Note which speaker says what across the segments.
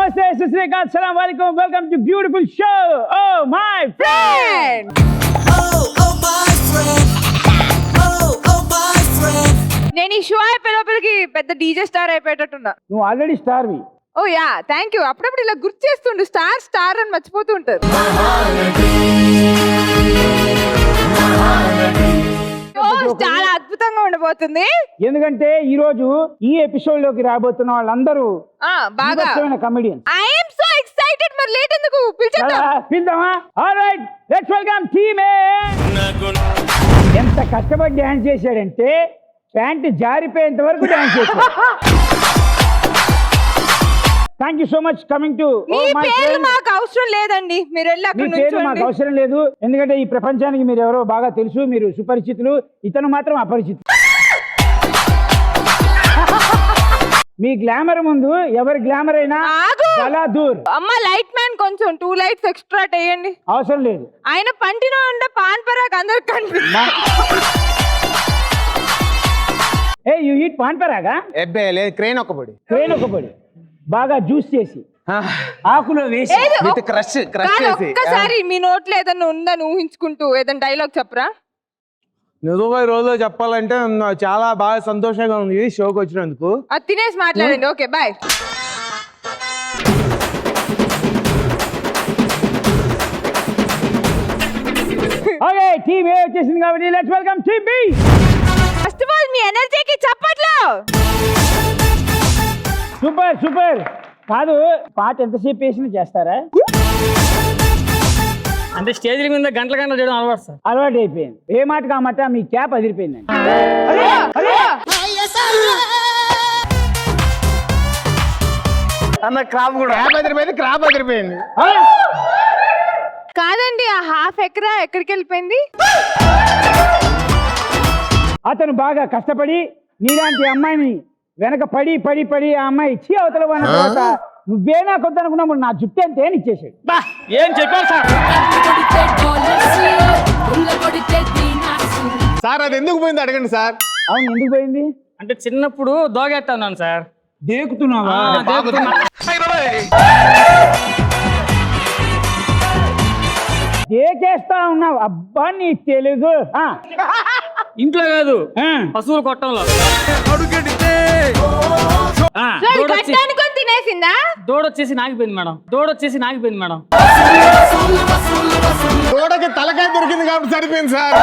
Speaker 1: Namaste, Sasrikal, Assalamu alaikum. Welcome to beautiful show. Oh my friend.
Speaker 2: Oh my friend. Oh my friend.
Speaker 3: నేను ఈ show అయిపోయే లోపలికి పెద్ద DJ star అయిపోయేటట్టున్నా.
Speaker 1: నువ్వు ఆల్రెడీ స్టార్వి.
Speaker 3: Oh yeah thank you. అప్పుడప్పుడు ఇలా గుర్తు చేస్తుండు స్టార్ అని మర్చిపోతూ ఉంటారు. చాలా అద్భుతంగా ఉండబోతుంది.
Speaker 1: ఎందుకంటే ఈ రోజు ఈ ఎపిసోడ్ లోకి రాబోతున్న వాళ్ళందరూ
Speaker 3: బాగా
Speaker 1: comedians.
Speaker 3: I am so excited. మరి లేట్ ఎందుకు
Speaker 1: పిలుద్దామా? Alright, let's welcome team. ఎంత కష్టపడి డాన్స్ చేశాడంటే ప్యాంట్ జారిపోయేంత వరకు డాన్స్ చేశాడు. Thank you so much coming to.
Speaker 3: మాకు అవసరం లేదండి, మీరు వెళ్ళి అక్కడ
Speaker 1: పేరు మాకు అవసరం లేదు. ఎందుకంటే ఈ ప్రపంచానికి మీరు ఎవరో బాగా తెలుసు, మీరు సుపరిచితులు, ఇతను మాత్రం అపరిచితులు. మీ గ్లామర్ ముందు ఎవరి గ్లామర్ అయినా చాలా దూర్.
Speaker 3: అమ్మ లైట్ మ్యాన్ కొంచెం 2 లైట్స్ ఎక్స్ట్రా వేయండి.
Speaker 1: అవసరం లేదు.
Speaker 3: ఆయన పంటిలో ఉండే పాన్ పరాగ్ అందరికి కనిపిస్తుంది.
Speaker 1: ఏ యు ఈట్ పాన్ పరాగా?
Speaker 4: ఎబ్బే లేదు, క్రేన్ ఒకబడి
Speaker 1: బాగా జ్యూస్ చేసి ఆకులో వేసి
Speaker 4: క్రష్ చేసి.
Speaker 3: ఒక్కసారి మీ నోట్లో ఏదన్నా ఉందని ఊహించుకుంటూ ఏదైనా డైలాగ్ చెప్పరా?
Speaker 4: నిజంగా ఈ రోజులో చెప్పాలంటే చాలా బాగా సంతోషంగా ఉంది ఈ షోకి వచ్చినందుకు.
Speaker 3: అది తినేసి మాట్లాడండి. Okay bye.
Speaker 1: Okay team A వచ్చేసింది కాబట్టి let's welcome team B.
Speaker 3: First of all మీ ఎనర్జీకి చప్పట్లు.
Speaker 1: Super super. కాదు, పాట ఎంతసేపు వేసినా చేస్తారా?
Speaker 5: అంటే స్టేజ్ మీద గంటల చేయడం అలవాటు సార్.
Speaker 1: అలవాటు అయిపోయింది. ఏ మాటకు ఆ మాట మీ క్యాప్ అదిరిపోయిందండి.
Speaker 4: అన్న క్రాప్ అదిరిపోయింది.
Speaker 3: కాదండి, ఆ హాఫ్ ఎకరా ఎక్కడికి వెళ్ళిపోయింది?
Speaker 1: అతను బాగా కష్టపడి నీలాంటి అమ్మాయిని వెనక పడి పడి పడి ఆ అమ్మాయి ఇచ్చి అవతల పడిన తర్వాత నువ్వే నాకు వద్దనుకున్నప్పుడు నా జుట్టు అంతే అని ఇచ్చేసాడు.
Speaker 5: ఏం చెప్పారు సార్?
Speaker 4: సార్ అది ఎందుకు పోయింది అడగండి సార్.
Speaker 1: అవును, ఎందుకు పోయింది
Speaker 5: అంటే చిన్నప్పుడు దోగెత్తా ఉన్నాను సార్.
Speaker 1: దేకుతున్నావా? దేకేస్తా ఉన్నావు. అబ్బా నీ తెలుగు.
Speaker 5: ఇంట్లో కాదు, పశువులు కొట్టంలో.
Speaker 3: తినేసిందా?
Speaker 5: దూడొచ్చేసి నాగిపోయింది మేడం.
Speaker 4: తోడకి తలకాయ దొరికింది కాబట్టి సరిపోయింది సార్.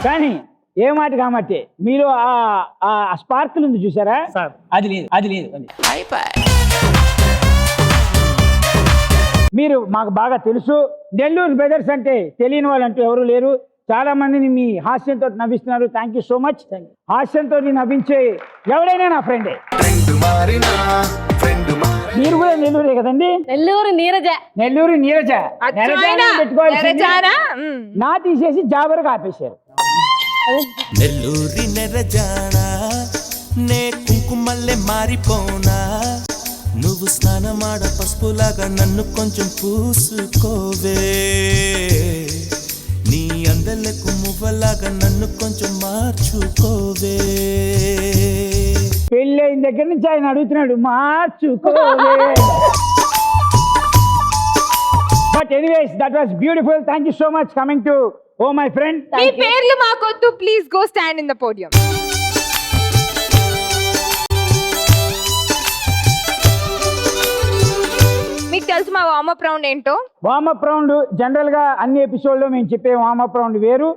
Speaker 1: కానీ ఏ మాట కామట్టే మీరు ఆ స్పార్కులు ఉంది చూసారా
Speaker 5: సార్?
Speaker 1: అది లేదు. మీరు మాకు బాగా తెలుసు. నెల్లూరు బ్రదర్స్ అంటే తెలియని వాళ్ళు అంటూ ఎవరు లేరు. చాలా మందిని మీ హాస్యంతో నవ్విస్తున్నారు. Thank you so much. హాస్యంతో నవ్వించే ఎవరైనా నా ఫ్రెండే. మీరు కూడా నెల్లూరే కదండి? నెల్లూరు నీరజ పెట్టుకోవాల్సింది నా తీసేసి జాబర్గా ఆపేశారు.
Speaker 2: నెల్లూరి నెరజానా నే కుంకుమల్లె మారిపోనా, నువ్వు స్నానమాడ పసుపులాగా నన్ను కొంచెం పూసుకోవే, నీ అందలకు మువ్వలాగా నన్ను కొంచెం మార్చుకోవే.
Speaker 1: పెళ్ళైన దగ్గర నుంచి ఆయన అడుగుతున్నాడు మార్చుకోవే. But anyways that was beautiful. Thank you so much coming to oh my friend.
Speaker 3: మీ పేర్లు మాకొద్దు, please go stand in the podium. మీకు తెలుసు మా వార్మప్ రౌండ్ ఏంటో?
Speaker 1: వార్మప్ రౌండ్ జనరల్ గా అన్ని ఎపిసోడ్ లో మేము చెప్పే వార్మప్ రౌండ్ వేరు,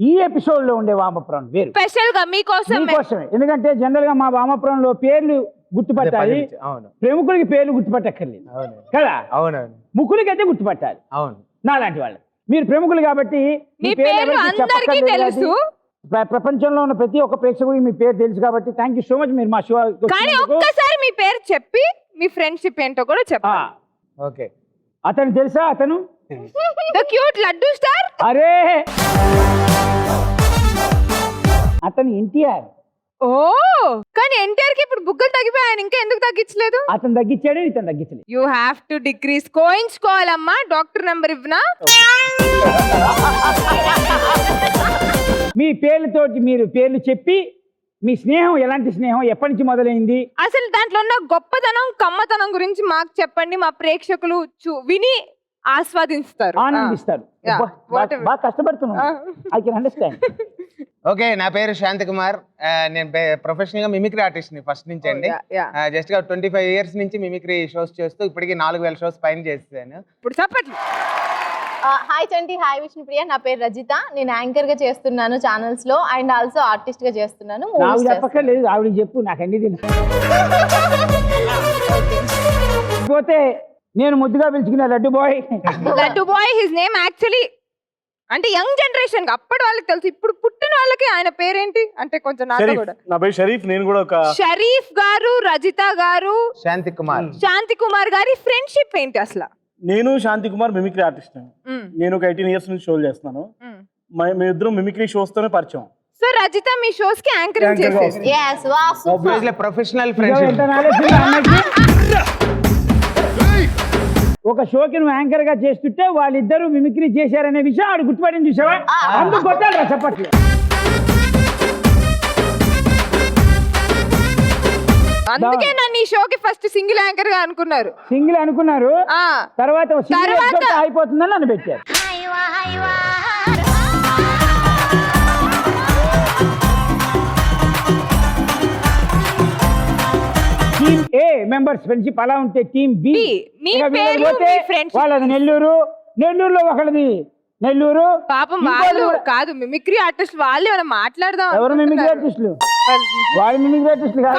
Speaker 1: ఈ ఎపిసోడ్ లో ఉండే వార్మప్ రౌండ్ వేరు.
Speaker 3: స్పెషల్ గా మీకోసమే.
Speaker 1: ఎందుకంటే జనరల్ గా మా వార్మప్ రౌండ్ లో పేర్లు గుర్తుపట్టాలి, ప్రముఖులకి పేర్లు గుర్తుపట్టక్కర్లేదు కదా?
Speaker 4: అవునవును.
Speaker 1: ముక్కులకి అయితే గుర్తుపట్టాలి.
Speaker 4: అవును,
Speaker 1: నాలాంటి వాళ్ళు. మీరు ప్రముఖులు కాబట్టి
Speaker 3: మీ పేరు అందరికీ తెలుసు.
Speaker 1: ప్రపంచంలో ఉన్న ప్రతి ఒక్క ప్రేక్షకుడికి మీ పేరు తెలుసు కాబట్టి థ్యాంక్ యూ సో మచ్. మీరు మా షో
Speaker 3: కానీ ఒక్కసారి మీ పేరు చెప్పి మీ ఫ్రెండ్షిప్ ఏంటో కూడా చెప్పండి.
Speaker 4: ఓకే.
Speaker 1: అతను తెలుసా? అతను
Speaker 3: ద క్యూట్ లడ్డు స్టార్.
Speaker 1: అరే అతను ఎన్టీఆర్.
Speaker 3: ఓ కానీ ఎన్టీఆర్ కి ఇప్పుడు బుగ్గలు తగ్గిపోయి ఆయన ఇంకా ఎందుకు తగ్గించలేదు?
Speaker 1: అతను తగ్గించాడు, ఇతను తగ్గించలేదు.
Speaker 3: You have to decrease. కోయించుకోవాలమ్మా. డాక్టర్ నెంబర్ ఇవ్వనా?
Speaker 1: మీ పేర్లతోటి మీరు పేర్లు చెప్పి మీ స్నేహం ఎలాంటి స్నేహం, ఎప్పటి నుంచి మొదలైంది?
Speaker 3: అసలు దాంట్లో ఉన్న గొప్పతనం కమ్మతనం గురించి మాకు చెప్పండి, మా ప్రేక్షకులు విని ఆస్వాదిస్తారు.
Speaker 1: ఆనందిస్తారు.
Speaker 3: Yeah,
Speaker 1: అబ్బా,
Speaker 3: whatever.
Speaker 1: బాగా కష్టపడుతున్నాను. I can understand.
Speaker 4: ఓకే, నా పేరు శాంతి కుమార్. నేను ప్రొఫెషనల్ గా మిమిక్రీ ఆర్టిస్ట్ ని ఫస్ట్ నుంచి అండి. జస్ట్ గా 25 years నుంచి మిమిక్రీ షోస్ చేస్తూ ఇప్పటికి 4000 షోస్ పైన చేస్తాను.
Speaker 3: ఇప్పుడు చెప్పట్లు.
Speaker 6: హాయ్ చంటి, హాయ్ విష్ణుప్రియ. నా పేరు రజిత. నేను యాంకర్ గా చేస్తున్నాను ఛానల్స్ లో, అండ్ ఆల్సో ఆర్టిస్ట్ గా చేస్తున్నాను.
Speaker 1: నాకు చెప్పక్కర్లేదు, ఆవిడ చెప్పు, నాకు అన్ని తెలుసు. పోతే నేను ముద్దుగా పిలుచుకున్నా laddu boy.
Speaker 3: Laddu boy his name actually. అంటే యంగ్ జనరేషన్ అప్పటి వాళ్ళకి తెలుసు, ఇప్పుడు పుట్టిన వాళ్ళకి ఆయన పేరేంటి అంటే కొంచెం నాతో కూడా.
Speaker 7: నా పేరు షరీఫ్. నేను కూడా ఒక
Speaker 3: షరీఫ్ గారు, రజిత గారు,
Speaker 4: శాంతి కుమార్.
Speaker 3: శాంతి కుమార్ గారి ఫ్రెండ్షిప్ ఏంటి అసలు?
Speaker 7: నేను శాంతి కుమార్ మిమిక్రీ ఆర్టిస్ట్. నేను ఒక 18 years నుంచి షోలు చేస్తున్నాను. మేమిద్దరం మిమిక్రీ షోస్ తోనే పరిచయం.
Speaker 3: సో రజిత మీ షోస్ కి యాంకరింగ్ చేసేది.
Speaker 6: yes wow super
Speaker 4: ప్రొఫెషనల్
Speaker 1: ఎంత
Speaker 4: ఫ్రెండ్షిప్.
Speaker 1: knowledge ఉందా అమ్మాయికి? ఒక షోకి నువ్వు యాంకర్ గా చేస్తుంటే వాళ్ళిద్దరూ మిమిక్రీ చేశారనే విషయం ఆడు గుర్తుపడింది, చూసావా? అందుకు కొట్టాడు చెప్పట్లు.
Speaker 3: అందుకే నన్ను ఈ షోకి ఫస్ట్ సింగిల్ యాంకర్ గా అనుకున్నారు.
Speaker 1: సింగిల్ అనుకున్నారు,
Speaker 3: ఆ
Speaker 1: తర్వాత
Speaker 3: తర్వాత-
Speaker 1: అయిపోతుందని నన్ను పెట్టారు. టీమ్ ఏ మెంబర్స్ ఫ్రెండ్షిప్ అలా ఉంటే టీమ్ బి
Speaker 3: B, మీ పేర్లు, మీ friendship.
Speaker 1: వాళ్ళది నెల్లూరులో ఒకళ్ళది నెల్లూరు.
Speaker 3: పాపం
Speaker 1: ఇంకోటి
Speaker 3: వాళ్ళు
Speaker 1: కూడా-
Speaker 3: కాదు మిమిక్రీ ఆర్టిస్ట్, వాళ్ళు ఏమైనా మాట్లాడదాం
Speaker 1: ఎవరు మిమిక్రీ
Speaker 3: అనుకుంటున్నారు.
Speaker 1: ఆర్టిస్టులు? వాళ్ళు మిమిక్రీ ఆర్టిస్టులు కాదు.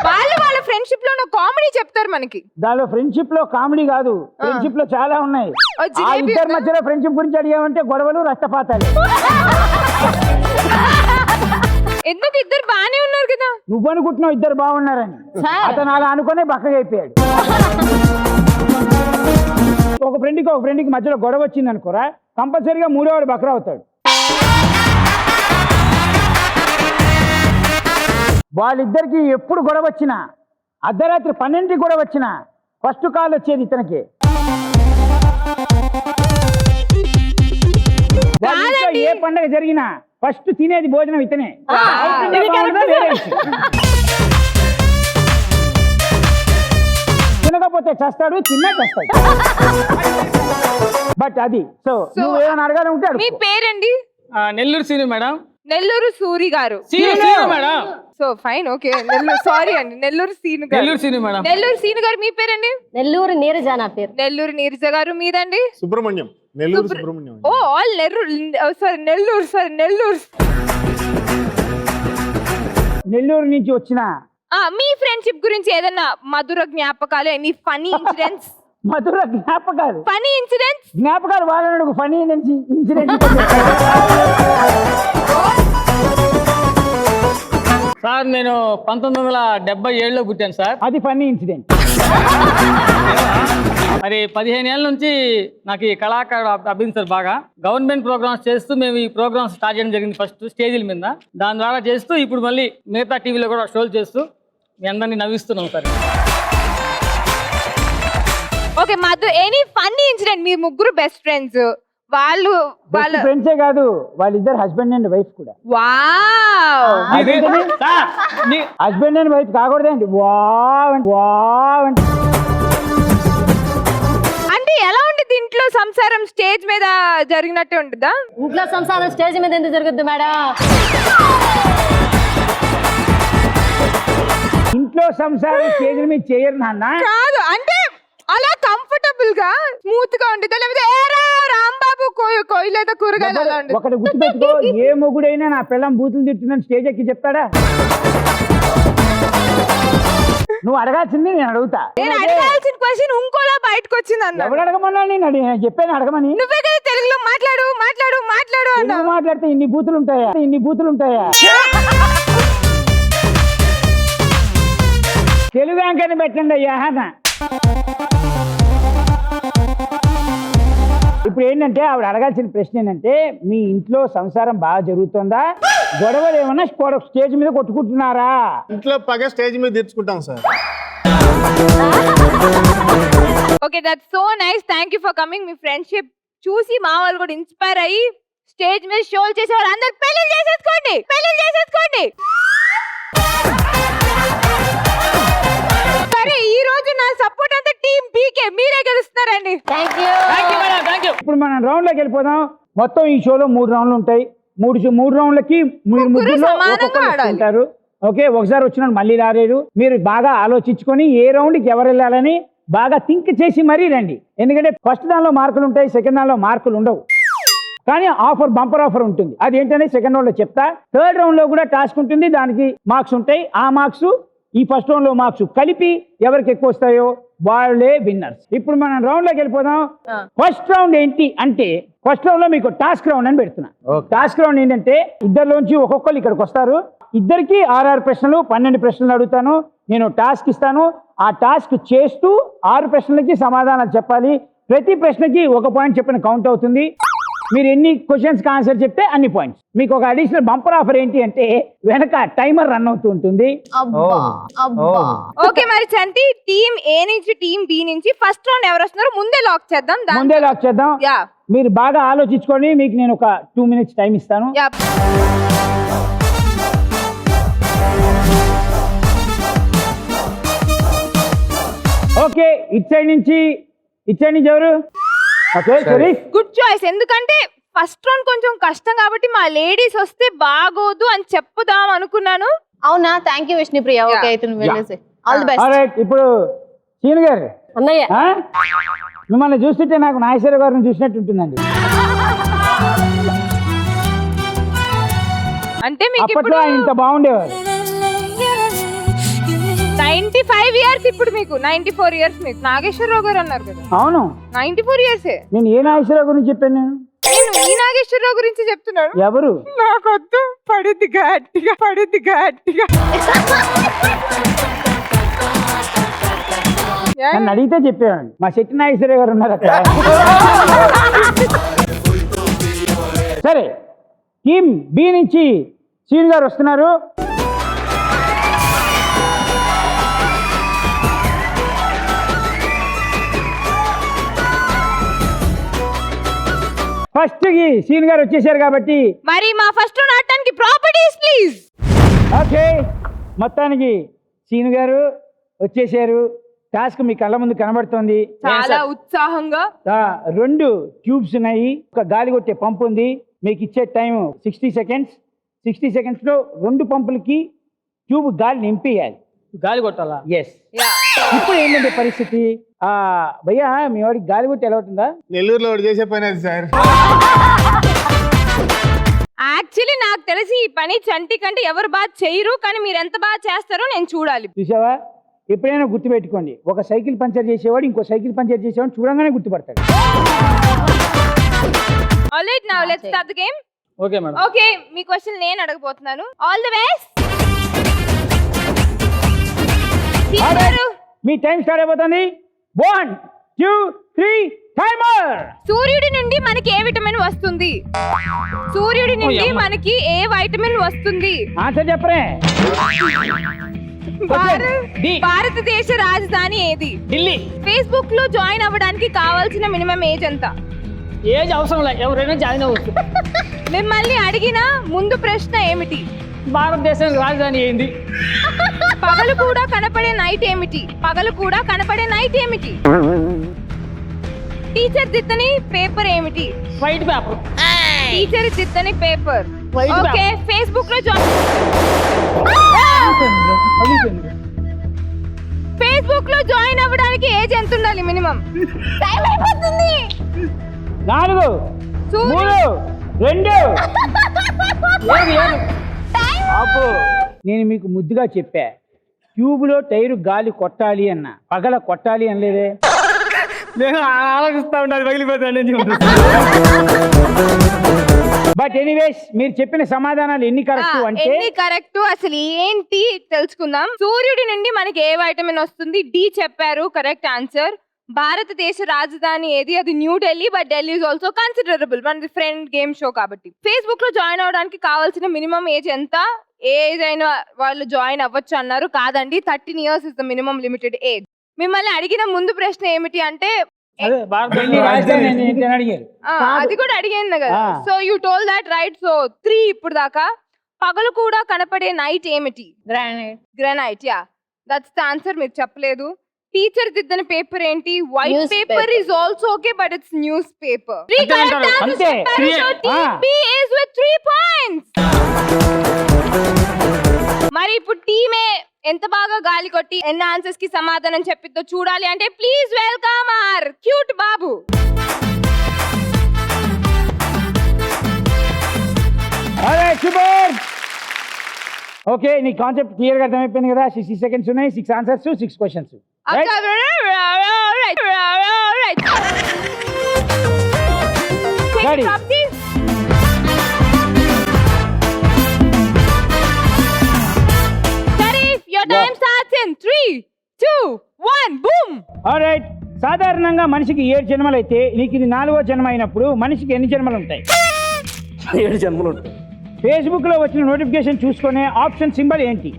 Speaker 3: వాళ్ళు వాళ్ళ ఫ్రెండ్షిప్ లో కామెడీ చెప్తారు మనకి.
Speaker 1: దానిలో ఫ్రెండ్షిప్ లో కామెడీ కాదు, ఫ్రెండ్షిప్ లో చాలా ఉన్నాయి.
Speaker 3: ఓ
Speaker 1: ఆ
Speaker 3: జిలేబీ
Speaker 1: ఇద్దరి
Speaker 3: ఉందా?
Speaker 1: మధ్యలో ఫ్రెండ్షిప్ గురించి అడిగామంటే గొడవలు, రక్తపాతాలు.
Speaker 3: ఎందుకు ఇద్దరు బానే ఉన్నారు కదా?
Speaker 1: నువ్వు అనుకుంటున్నావు ఇద్దరు బాగున్నారని, అతను అలా అనుకునే బక్కగా అయిపోయాడు. ఒక ఫ్రెండ్కి మధ్యలో గొడవ వచ్చింది అనుకోరా, కంపల్సరీగా మూడోవాడు బక్కరా అవుతాడు. వాళ్ళిద్దరికి ఎప్పుడు గొడవ వచ్చినా, అర్ధరాత్రి 12 గొడవ వచ్చినా ఫస్ట్ కాల్ వచ్చేది ఇతనికి. వాళ్ళ ఇంట్లో ఏ పండగ జరిగినా ఫస్ట్ తినేది భోజనం ఇతనే. తినకపోతే చేస్తాడు, తిన్నా చేస్తాడు. బట్ అది సో నువ్వు ఏమైనా అడగాలి ఉంటే
Speaker 3: మీ
Speaker 1: అడుగు.
Speaker 3: పేరండి?
Speaker 5: నెల్లూరు సీను మేడం.
Speaker 3: నెల్లూరు సూరి గారు.
Speaker 5: Seenu madam.
Speaker 3: So fine, okay. Nellore sorry అండి, నెల్లూరు సీను గారు.
Speaker 5: నెల్లూరు సీను మేడం.
Speaker 3: నెల్లూరు సీను గారు మీ పేరండి?
Speaker 6: నెల్లూరు నీరజ నా పేరు.
Speaker 3: నెల్లూరు నీరజ గారు మీదండి?
Speaker 7: సుబ్రహ్మణ్యం. నెల్లూరు సుబ్రహ్మణ్యం.
Speaker 3: ఓ ఆల్ నెల్లూరు.
Speaker 1: నెల్లూరు నుంచి వచ్చిన
Speaker 3: మీ ఫ్రెండ్షిప్ గురించి ఏదన్నా మధుర జ్ఞాపకాలు, ఎనీ ఫనీ ఇన్సిడెంట్స్?
Speaker 1: మధుర జ్ఞాపకాలు
Speaker 3: ఫనీ ఇన్సిడెంట్స్
Speaker 1: వాళ్ళని అడుగు. ఫనీ ఇన్సిడెంట్
Speaker 5: సార్ నేను 1977లో పుట్టాను సార్.
Speaker 1: అది ఫన్నీ ఇన్సిడెంట్.
Speaker 5: మరి 15 ఏళ్ళ నుంచి నాకు ఈ కళాకారుడు అభింది సార్. బాగా గవర్నమెంట్ ప్రోగ్రామ్స్ చేస్తూ మేము ఈ ప్రోగ్రామ్స్ స్టార్ట్ చేయడం జరిగింది ఫస్ట్ స్టేజీల మీద. దాని ద్వారా చేస్తూ ఇప్పుడు మళ్ళీ మిగతా టీవీలో కూడా షోలు చేస్తూ మీ అందరినీ నవ్విస్తున్నాం sir.
Speaker 3: Okay Madhu, any funny incident? మీ ముగ్గురు బెస్ట్ ఫ్రెండ్స్, వాళ్ళ
Speaker 1: ఫ్రెండ్సే కాదు, వాళ్ళిద్దరు హస్బెండ్ అండ్ వైఫ్ కూడా.
Speaker 3: Wow.
Speaker 5: Sir,
Speaker 1: husband and wife కాకూడదండి. వావ్ అంటే
Speaker 3: అంటే ఎలా ఉంటుంది ఇంట్లో సంసారం? స్టేజ్ మీద జరిగినట్టే ఉంటుందా?
Speaker 6: ఇంట్లో సంసారం స్టేజ్ మీద ఎందుకు జరుగుద్ది మేడం?
Speaker 1: ఇంట్లో సంసారం స్టేజ్ మీద చేయరు నాన్న.
Speaker 3: కాదు అంటే అలా కంఫర్టబుల్ గా స్మూత్ గా ఉంటుంది, లేకపోతే ఏరా రాంబాబు కొయ్యలేదా కూరగాయలు అలా ఉంటుంది.
Speaker 1: ఒకటి గుర్తుపెట్టుకో, ఏ మొగుడైనా నా పిల్లం బూతులు తిట్టిందని స్టేజ్ ఎక్కి చెప్తాడా? నువ్వు అడగాల్సింది నేను అడుగుతా.
Speaker 3: నేను అడగాల్సిన క్వశ్చన్ ఇంకోలా బయటకు వచ్చింది అన్న.
Speaker 1: ఎవడు అడగమన్నా నేను చెప్పాను అడగమని.
Speaker 3: నువ్వే కదా తెలుగులో మాట్లాడు అన్నా.
Speaker 1: తెలుగు మాట్లాడితే ఇన్ని బూతులు ఉంటాయా? తెలుగు యాంకర్ని పెట్టండి అయ్యా. ఇప్పుడు ఏంటంటే ఆవిడ అడగాల్సిన ప్రశ్న ఏంటంటే, మీ ఇంట్లో సంసారం బాగా జరుగుతుందా? గొడవలు ఏమన్నా స్టేజ్ మీద కొట్టుకుంటున్నారా?
Speaker 7: ఇంట్లో పగ స్టేజ్ మీద తెచ్చుకుంటాం sir.
Speaker 3: Okay, that's so nice. Thank you for coming. Me friendship చూసి మా వాళ్ళు కూడా ఇన్స్పైర్ అయ్యి స్టేజ్ మీద షోలు చేసేవారు అందరు పెళ్లి చేసేసుకోండి. సరే ఈ రోజు నా సపోర్ట్ అంతా టీం పీకే, మీరే గెలుస్తున్నారండి.
Speaker 6: Thank you.
Speaker 5: Thank you.
Speaker 1: ఇప్పుడు మనం రౌండ్లోకి వెళ్ళిపోదాం. మొత్తం ఈ షోలో 3 రౌండ్లు ఉంటాయి. మూడు రౌండ్లకి మీరు ముగ్గురులో ఒక్కొక్కరు ఉంటారు. ఓకే, ఒకసారి వచ్చిన మళ్ళీ రాలేరు. మీరు బాగా ఆలోచించుకొని ఏ రౌండ్కి ఎవరు వెళ్ళాలని బాగా థింక్ చేసి మరీ రండి. ఎందుకంటే ఫస్ట్ దానిలో మార్కులు ఉంటాయి, సెకండ్ దానిలో మార్కులు ఉండవు. కానీ బంపర్ ఆఫర్ ఉంటుంది. అది ఏంటనే సెకండ్ రౌండ్ లో చెప్తా. థర్డ్ రౌండ్ లో కూడా టాస్క్ ఉంటుంది, దానికి మార్క్స్ ఉంటాయి. ఆ మార్క్స్ ఈ ఫస్ట్ రౌండ్ లో మార్క్స్ కలిపి ఎవరికి ఎక్కువ వస్తాయో వాళ్ళే విన్నర్స్. ఇప్పుడు మనం రౌండ్ లోకి వెళ్ళిపోదాం. ఫస్ట్ రౌండ్ ఏంటి అంటే, ఫస్ట్ రౌండ్ లో మీకు టాస్క్ రౌండ్ అని పెడుతున్నా. టాస్క్ రౌండ్ ఏంటంటే ఇద్దరిలోంచి ఒక్కొక్కరు ఇక్కడికి వస్తారు. ఇద్దరికి 6 ప్రశ్నలు 12 ప్రశ్నలు అడుగుతాను. నేను టాస్క్ ఇస్తాను. ఆ టాస్క్ చేస్తూ 6 ప్రశ్నలకి సమాధానాలు చెప్పాలి. ప్రతి ప్రశ్నకి 1 పాయింట్ చెప్పిన కౌంట్ అవుతుంది. మీరు ఎన్ని క్వశ్చన్స్కి ఆన్సర్ చెప్తే అన్ని పాయింట్స్. మీకు ఒక అడిషనల్ బంపర్ ఆఫర్ ఏంటి అంటే వెనక టైమర్ రన్ అవుతూ ఉంటుంది.
Speaker 3: ఓకే, మరి చంటి టీం ఏ నుంచి టీం బి నుంచి ఫస్ట్ రౌండ్ ఎవరు వస్తున్నారో ముందే లాక్ చేద్దాం. యా,
Speaker 1: మీరు బాగా ఆలోచించుకొని మీకు నేను ఒక 2 minutes టైం ఇస్తాను.
Speaker 3: యా.
Speaker 1: ఓకే, ఇట్ సైడ్ నుంచి ఎవరు? ఓకే, సరే,
Speaker 3: గుడ్ చాయిస్. ఎందుకంటే ఫస్ట్ రౌండ్ కొంచెం కష్టం కాబట్టి మా లేడీస్ వస్తే బాగోదు అని చెప్పుదాం అనుకున్నాను.
Speaker 6: అవునా? Thank you Vishnupriya. ఓకే, అయితే నువ్వు వెళ్ళేసి ఆల్ ది బెస్ట్.
Speaker 1: ఆల్రైట్, ఇప్పుడు సీను గారు
Speaker 6: అన్నయ్య,
Speaker 1: మిమ్మల్ని చూస్తుంటే నాకు నాగేశ్వర గారిని చూసినట్టు ఉంటుందండి.
Speaker 3: అంటే మీకు
Speaker 1: అప్పట్లో ఆయన ఇంత బాగుండేవారు.
Speaker 3: 95 years, ఇప్పుడు మీకు 94 years. మీకు నాగేశ్వరరావు గారు అన్నారు కదా.
Speaker 1: అవును,
Speaker 3: 94 years.
Speaker 1: నేను ఏ నాగేశ్వరరావు గురించి చెప్పాను?
Speaker 3: నేను ఈ నాగేశ్వరరావు గురించి చెప్తున్నాను.
Speaker 1: ఎవరు?
Speaker 3: నాకొద్దు, పడిద్ది గట్టిగా.
Speaker 1: నన్ను అడిగితే చెప్పాను. మా శెట్టి నాగేశ్వరరావు గారు ఉన్నారు అక్కడ. సరే, టీమ్ బి నుంచి సీన్ గారు వస్తున్నారు. ఫస్ట్ కి సీన్ గారు వచ్చేసారు కాబట్టి
Speaker 3: మరి మా ఫస్ట్ రౌండ్ ఆడటానికి ప్రాపర్టీస్ ప్లీజ్.
Speaker 1: ఓకే, మొత్తానికి సీన్ గారు వచ్చేసారు. టాస్క్ మీ కళ్ళ ముందు కనబడుతోంది.
Speaker 3: చాలా ఉత్సాహంగా
Speaker 1: 2 ట్యూబ్స్ ఉన్నాయి, ఒక గాలి కొట్టే పంపు ఉంది. మీకు ఇచ్చే టైం 60 seconds. 60 seconds లో 2 పంపులకి ట్యూబ్ గాలి నింపేయాలి.
Speaker 5: గాలి కొట్టాలా?
Speaker 1: ఎస్. ఇప్పుడు ఏంటంటే పరిస్థితి, భయ్యా మీ వాడికి గాలి కొట్టి ఎలా అవుతుందా?
Speaker 4: నెల్లూరులో చేసే పని సార్.
Speaker 3: యాక్చువల్లీ నాకు తెలిసి ఈ పని చంటి కంటే ఎవరు బాగా చేయరు, కానీ మీరు ఎంత బాగా చేస్తారో నేను చూడాలి.
Speaker 1: చూసావా, ఎప్పుడైనా గుర్తుపెట్టుకోండి, ఒక సైకిల్ పంచర్ చేసేవాడు ఇంకో సైకిల్ పంచర్ చేసేవాడు చూడంగానే గుర్తుపడతాడు.
Speaker 3: Alright, now let's start the game.
Speaker 5: Okay madam.
Speaker 3: Okay, మీ క్వశ్చన్ నేను అడగబోతున్నాను. All the best.
Speaker 1: మీ టైం స్టార్ట్ అయిపోతుంది. 1 2 3 టైమర్.
Speaker 3: సూర్యుడి నుండి మనకి ఏ విటమిన్ వస్తుంది? మనకి ఏ వైటమిన్ వస్తుంది?
Speaker 1: ఆన్సర్ చెప్పరే.
Speaker 3: భారతదేశ రాజధాని ఏది?
Speaker 5: ఢిల్లీ.
Speaker 3: ఫేస్బుక్ లో జాయిన్ అవ్వడానికి కావాల్సిన మినిమం ఏజ్ ఎంత?
Speaker 5: ఏజ్ అవసరం లేదు, ఎవరైనా జాయిన్ అవ్వచ్చు.
Speaker 3: మిమ్మల్ని అడిగిన ముందు ప్రశ్న ఏమిటి?
Speaker 5: భారతదేశానికి రాజధాని ఏంది?
Speaker 3: పగలు కూడా కనపడే నైట్ ఏమిటి? టీచర్ దిద్దని పేపర్ ఏమిటి?
Speaker 5: White paper.
Speaker 3: టీచర్ దిద్దని పేపర్. ఓకే, ఫేస్బుక్ లో జాయిన్ అవ్వడానికి ఏజ్ ఎంత ఉండాలి మినిమం? టైం అయిపోతుంది.
Speaker 1: 4 3 2 ఆపు. నేను మీకు ముద్దుగా చెప్పా, ట్యూబ్లో టైరు గాలి కొట్టాలి అన్న, పగల కొట్టాలి అనలేదే.
Speaker 5: నేను ఆలోచిస్తా ఉంటాను, పగిలిపోతాను.
Speaker 1: బట్ ఎనీవేస్, మీరు చెప్పిన సమాధానాలు ఎన్ని కరెక్ట్ అంటే
Speaker 3: ఎన్ని కరెక్ట్ అసలు ఏంటి తెలుసుకుందాం. సూర్యుడి నుండి మనకి ఏ వైటమిన్ వస్తుంది? డి చెప్పారు, కరెక్ట్ ఆన్సర్. భారతదేశ రాజధాని ఏది? అది new Delhi, but Delhi is also considerable. మనది ఫ్రెండ్ గేమ్ షో కాబట్టి. ఫేస్బుక్ లో జాయిన్ అవడానికి కావాల్సిన మినిమం ఏజ్ ఎంత? ఏజ్ అయిన వాళ్ళు జాయిన్ అవ్వచ్చు అన్నారు. కాదండి, 13 years is the minimum limited age. మిమ్మల్ని అడిగిన ముందు ప్రశ్న ఏమిటి అంటే
Speaker 5: అదే భారతదేశం
Speaker 1: ఢిల్లీ రాజధాని ఏంటి అని అడిగారు.
Speaker 3: అది కూడా అడిగింది కదా.
Speaker 1: ఆ.
Speaker 3: So you told that right. So 3 ఇప్పుడు దాకా. పగలు కూడా కనపడే నైట్ ఏమిటి?
Speaker 6: Granite.
Speaker 3: Granite. Yeah, that's the answer. మీరు చెప్పలేదు. టీచర్ దిద్దిన పేపర్ ఏంటి? White
Speaker 6: Newspaper.
Speaker 3: Paper is also okay but it's news paper.
Speaker 1: అంతే.
Speaker 3: is with 3 points. మరి ఇప్పుడు టీమే ఎంత బాగా గాలి కొట్టి ఎన్ని ఆన్సర్స్ కి సమాధానం చెప్పిద్దో చూడాలి అంటే please welcome our cute Babu.
Speaker 1: Super. Okay, నీ కాన్సెప్ట్ క్లియర్ గా అర్థమైపోయింది కదా. 60 seconds ఉన్నాయి, 6 answers, 6 questions. Right? Ready.
Speaker 3: Your time starts in 3, 2, 1, boom.
Speaker 1: Alright. సాధారణంగా మనిషికి 7 జన్మలు అయితే నీకు ఇది 4వ జన్మ అయినప్పుడు మనిషికి ఎన్ని జన్మలు ఉంటాయి?
Speaker 7: 7 జన్మలు ఉంటాయి.
Speaker 1: ఫేస్బుక్ లో వచ్చిన నోటిఫికేషన్ చూసుకునే ఆప్షన్ సింబల్ ఏంటి?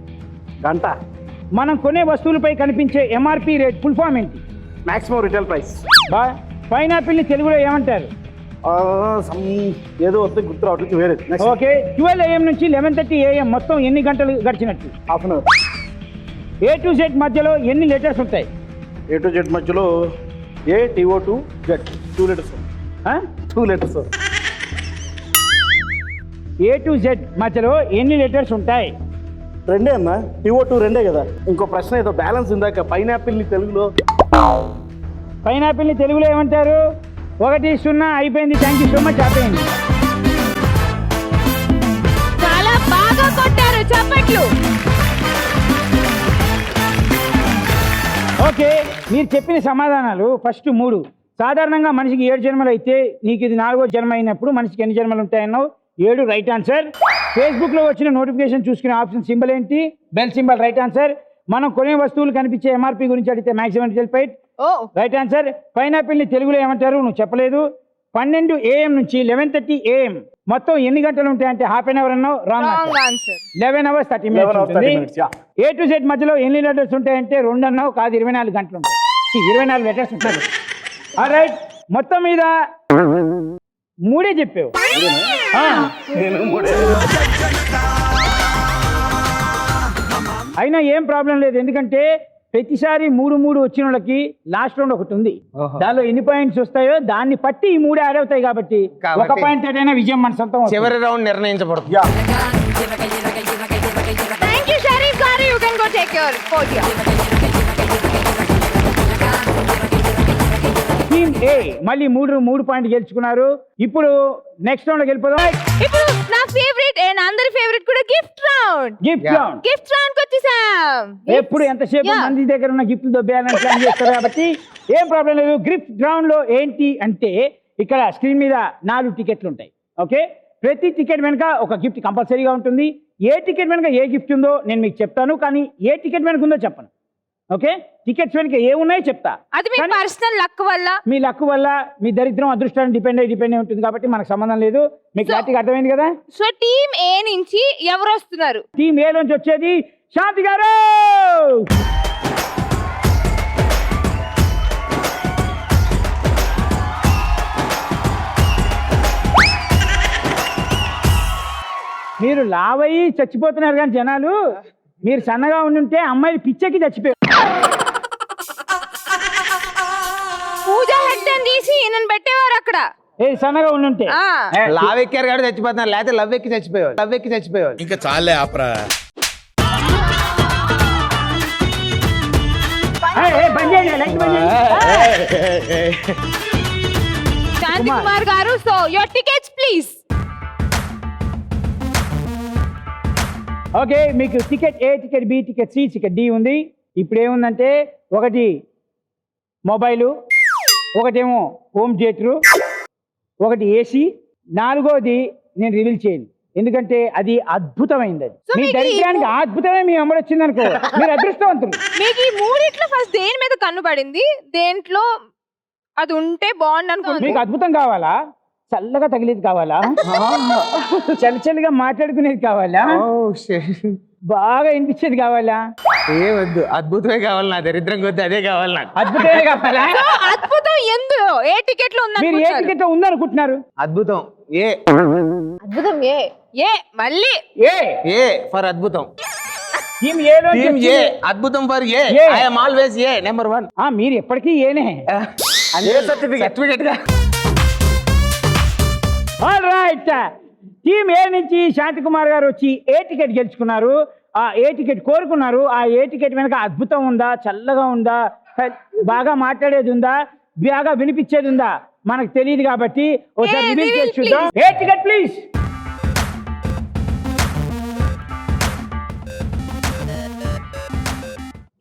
Speaker 7: గంట.
Speaker 1: మనం కొనే వస్తువులపై కనిపించే ఎంఆర్పి రేట్ ఫుల్ ఫామ్ ఏంటి?
Speaker 7: Maximum retail price.
Speaker 1: పైనాపిల్ ని తెలుగులో ఏమంటారు?
Speaker 7: ఏదో వస్తే గుర్తు రావట్లేదు, వేరే.
Speaker 1: ఓకే, 12 AM నుంచి 11:30 AM మొత్తం ఎన్ని గంటలు గడిచినట్టు?
Speaker 7: Half an hour.
Speaker 1: A to Z మధ్యలో ఎన్ని లెటర్స్ ఉంటాయి?
Speaker 7: A to Z మధ్యలో ATO2 Z 2 letters. 2 letters.
Speaker 1: A to Z మధ్యలో ఎన్ని లెటర్స్ ఉంటాయి?
Speaker 7: రెండే అన్న. TO2 రెండే కదా. ఇంకో ప్రశ్న ఏదో బ్యాలెన్స్ ఇందాక పైనాపిల్ ని తెలుగులో.
Speaker 1: పైనాపిల్ ని తెలుగులో ఏమంటారు? 1-0 అయిపోయింది. Thank you so much. అయిపోయింది.
Speaker 3: చాలా బాగా కొట్టారు, చప్పట్లు.
Speaker 1: ఓకే, మీరు చెప్పిన సమాధానాలు ఫస్ట్ 3. సాధారణంగా మనిషికి 7 జన్మలు అయితే నీకు ఇది 4వ జన్మ అయినప్పుడు మనిషికి ఎన్ని జన్మలు ఉంటాయన్నావు? 7 రైట్ ఆన్సర్. ఫేస్బుక్ లో వచ్చిన నోటిఫికేషన్ చూసుకునే ఆప్షన్ సింబల్ ఏంటి? Bell symbol right answer. మనం కొనే వస్తువులు కనిపించే ఎంఆర్పి గురించి అడిగితే maximum retail price right answer. Pineapple ని తెలుగులో ఏమంటారు? నువ్వు చెప్పలేదు. 12 AM నుంచి 11:30 AM మొత్తం ఎన్ని గంటలు ఉంటాయంటే హాఫ్ అన్ అవర్ అన్నావు. Wrong answer. 11 hours 30 minutes. A to Z మధ్యలో ఎన్ని లెటర్స్ ఉంటాయంటే 2 అన్నావు. కాదు, 24 గంటలు ఉంటాయి. 24 లెటర్స్ ఉంటాయి. ఆల్రైట్, మొత్తం మీద 3 చెప్పావు. అయినా ఏం ప్రాబ్లం లేదు, ఎందుకంటే ప్రతిసారి 3 వచ్చిన వాళ్ళకి లాస్ట్ రౌండ్ ఒకటి ఉంది. దానిలో ఎన్ని పాయింట్స్ వస్తాయో దాన్ని బట్టి ఈ 3 యాడ్ అవుతాయి. కాబట్టి ఒక పాయింట్ అయినా విజయం మన సొంతం.
Speaker 4: చివరి రౌండ్ నిర్ణయించబడుతుంది.
Speaker 3: థ్యాంక్ యూ షరీఫ్ గారు. You can go take your podium.
Speaker 1: Team A మళ్ళీ 3 పాయింట్ గెలుచుకున్నారు. ఇప్పుడు నెక్స్ట్ రౌండ్ వెళ్ళిపోదాం.
Speaker 3: ఇప్పుడు నా ఫేవరెట్ అండ్ అందరి ఫేవరెట్ కూడా gift round.
Speaker 1: Gift round.
Speaker 3: Gift round కి వచ్చేసాం.
Speaker 1: ఎప్పుడు ఎంతసేపు మంది దగ్గర ఉన్న గిఫ్ట్లు దొబ్బేయాలని ప్లాన్ చేస్తారు కాబట్టి ఏం ప్రాబ్లం లేదు. గిఫ్ట్ రౌండ్ లో ఏంటి అంటే ఇక్కడ స్క్రీన్ మీద 4 టికెట్లు ఉంటాయి. ఓకే, ప్రతి టికెట్ వెనుక ఒక గిఫ్ట్ కంపల్సరీగా ఉంటుంది. ఏ టికెట్ వెనుక ఏ గిఫ్ట్ ఉందో నేను మీకు చెప్తాను, కానీ ఏ టికెట్ వెనుక ఉందో చెప్పను. ఓకే, టికెట్స్ వెనుక ఏ ఉన్నాయో చెప్తా.
Speaker 3: అది మీ పర్సనల్ లక్ వల్ల,
Speaker 1: మీ లక్ వల్ల, మీ దరిద్రం అదృష్టాన్ని డిపెండ్ అయి ఉంటుంది కాబట్టి మనకు సంబంధం లేదు. మీకు క్లారిటీగా అర్థమైంది కదా?
Speaker 3: సో టీమ్ ఏ నుంచి ఎవరు వస్తున్నారు?
Speaker 1: టీమ్ ఏ నుంచి వచ్చేది శాంతి గారు. మీరు లావయ్యి చచ్చిపోతున్నారు కానీ జనాలు, మీరు సన్నగా ఉండుంటే అమ్మాయిలు పిచ్చెక్కి చచ్చిపోయారు.
Speaker 3: పూజ హెడ్ అని తీసి ఈయనను పెట్టేవారు అక్కడ.
Speaker 1: ఏ సన్నగా ఉండుంటే
Speaker 4: లావ్ ఎక్కారు కాబట్టి చచ్చిపోతున్నారు, లేకపోతే లవ్ ఎక్కి చచ్చిపోయేవాళ్ళు.
Speaker 2: ఇంకా చాలే ఆపరా.
Speaker 3: శాంతి కుమార్ గారు, so your tickets please.
Speaker 1: Okay, మీకు ticket A, ticket B, ticket C, ticket D ఉంది. ఇప్పుడు ఏముందంటే ఒకటి మొబైలు, ఒకటేమో హోమ్ థియేటరు, ఒకటి ఏసీ, 4వది నేను రివీల్ చేయను ఎందుకంటే అది అద్భుతమైంది. అది మీ దరిద్రానికి అద్భుతమే మీ అమ్మడు వచ్చింది అనుకో, మీరు అదృష్టవంతులు.
Speaker 3: మీకు ఈ 3 ఫస్ట్ దేని మీద కన్ను పడింది? దేంట్లో అది ఉంటే బాగుంది అనుకుంటున్నాను.
Speaker 1: మీకు అద్భుతం కావాలా? చల్లగా తగిలేది కావాలా చలిగా మాట్లాడుకునేది కావాలా బాగా వినిపించేది కావాలా
Speaker 4: ఏ వద్దు, అద్భుతమే కావాలి, నా దరిద్రం కొద్ది అదే కావాలి నాకు.
Speaker 1: అద్భుతమే కావాలా
Speaker 3: అద్భుతం ఎందులో ఏ టికెట్లు
Speaker 1: మీరు ఏ టికెట్ ఉందనుకుంటున్నారు
Speaker 4: అద్భుతం ఏ
Speaker 6: అద్భుతం ఏ
Speaker 3: ఏ మళ్ళీ
Speaker 1: ఏ
Speaker 4: ఫర్ అద్భుతం.
Speaker 1: టీమ్ ఏలో
Speaker 4: టీమ్ ఏ అద్భుతం for a. I am always a number 1.
Speaker 1: మీరు ఎప్పటికీ ఏనే
Speaker 4: సర్టిఫికెట్ గా.
Speaker 1: ఆల్ రైట్, టీమ్ ఏ నుంచి శాంతికుమార్ గారు వచ్చి ఏ టికెట్ గెలుచుకున్నారు, ఆ ఏ టికెట్ కోరుకున్నారు. ఆ ఏ టికెట్ వెనక అద్భుతం ఉందా, చల్లగా ఉందా, బాగా మాట్లాడేది ఉందా, బాగా వినిపించేది ఉందా మనకు తెలియదు కాబట్టి ఒకసారి రివీల్ చేసి చూద్దాం. ఏ టికెట్ ప్లీజ్.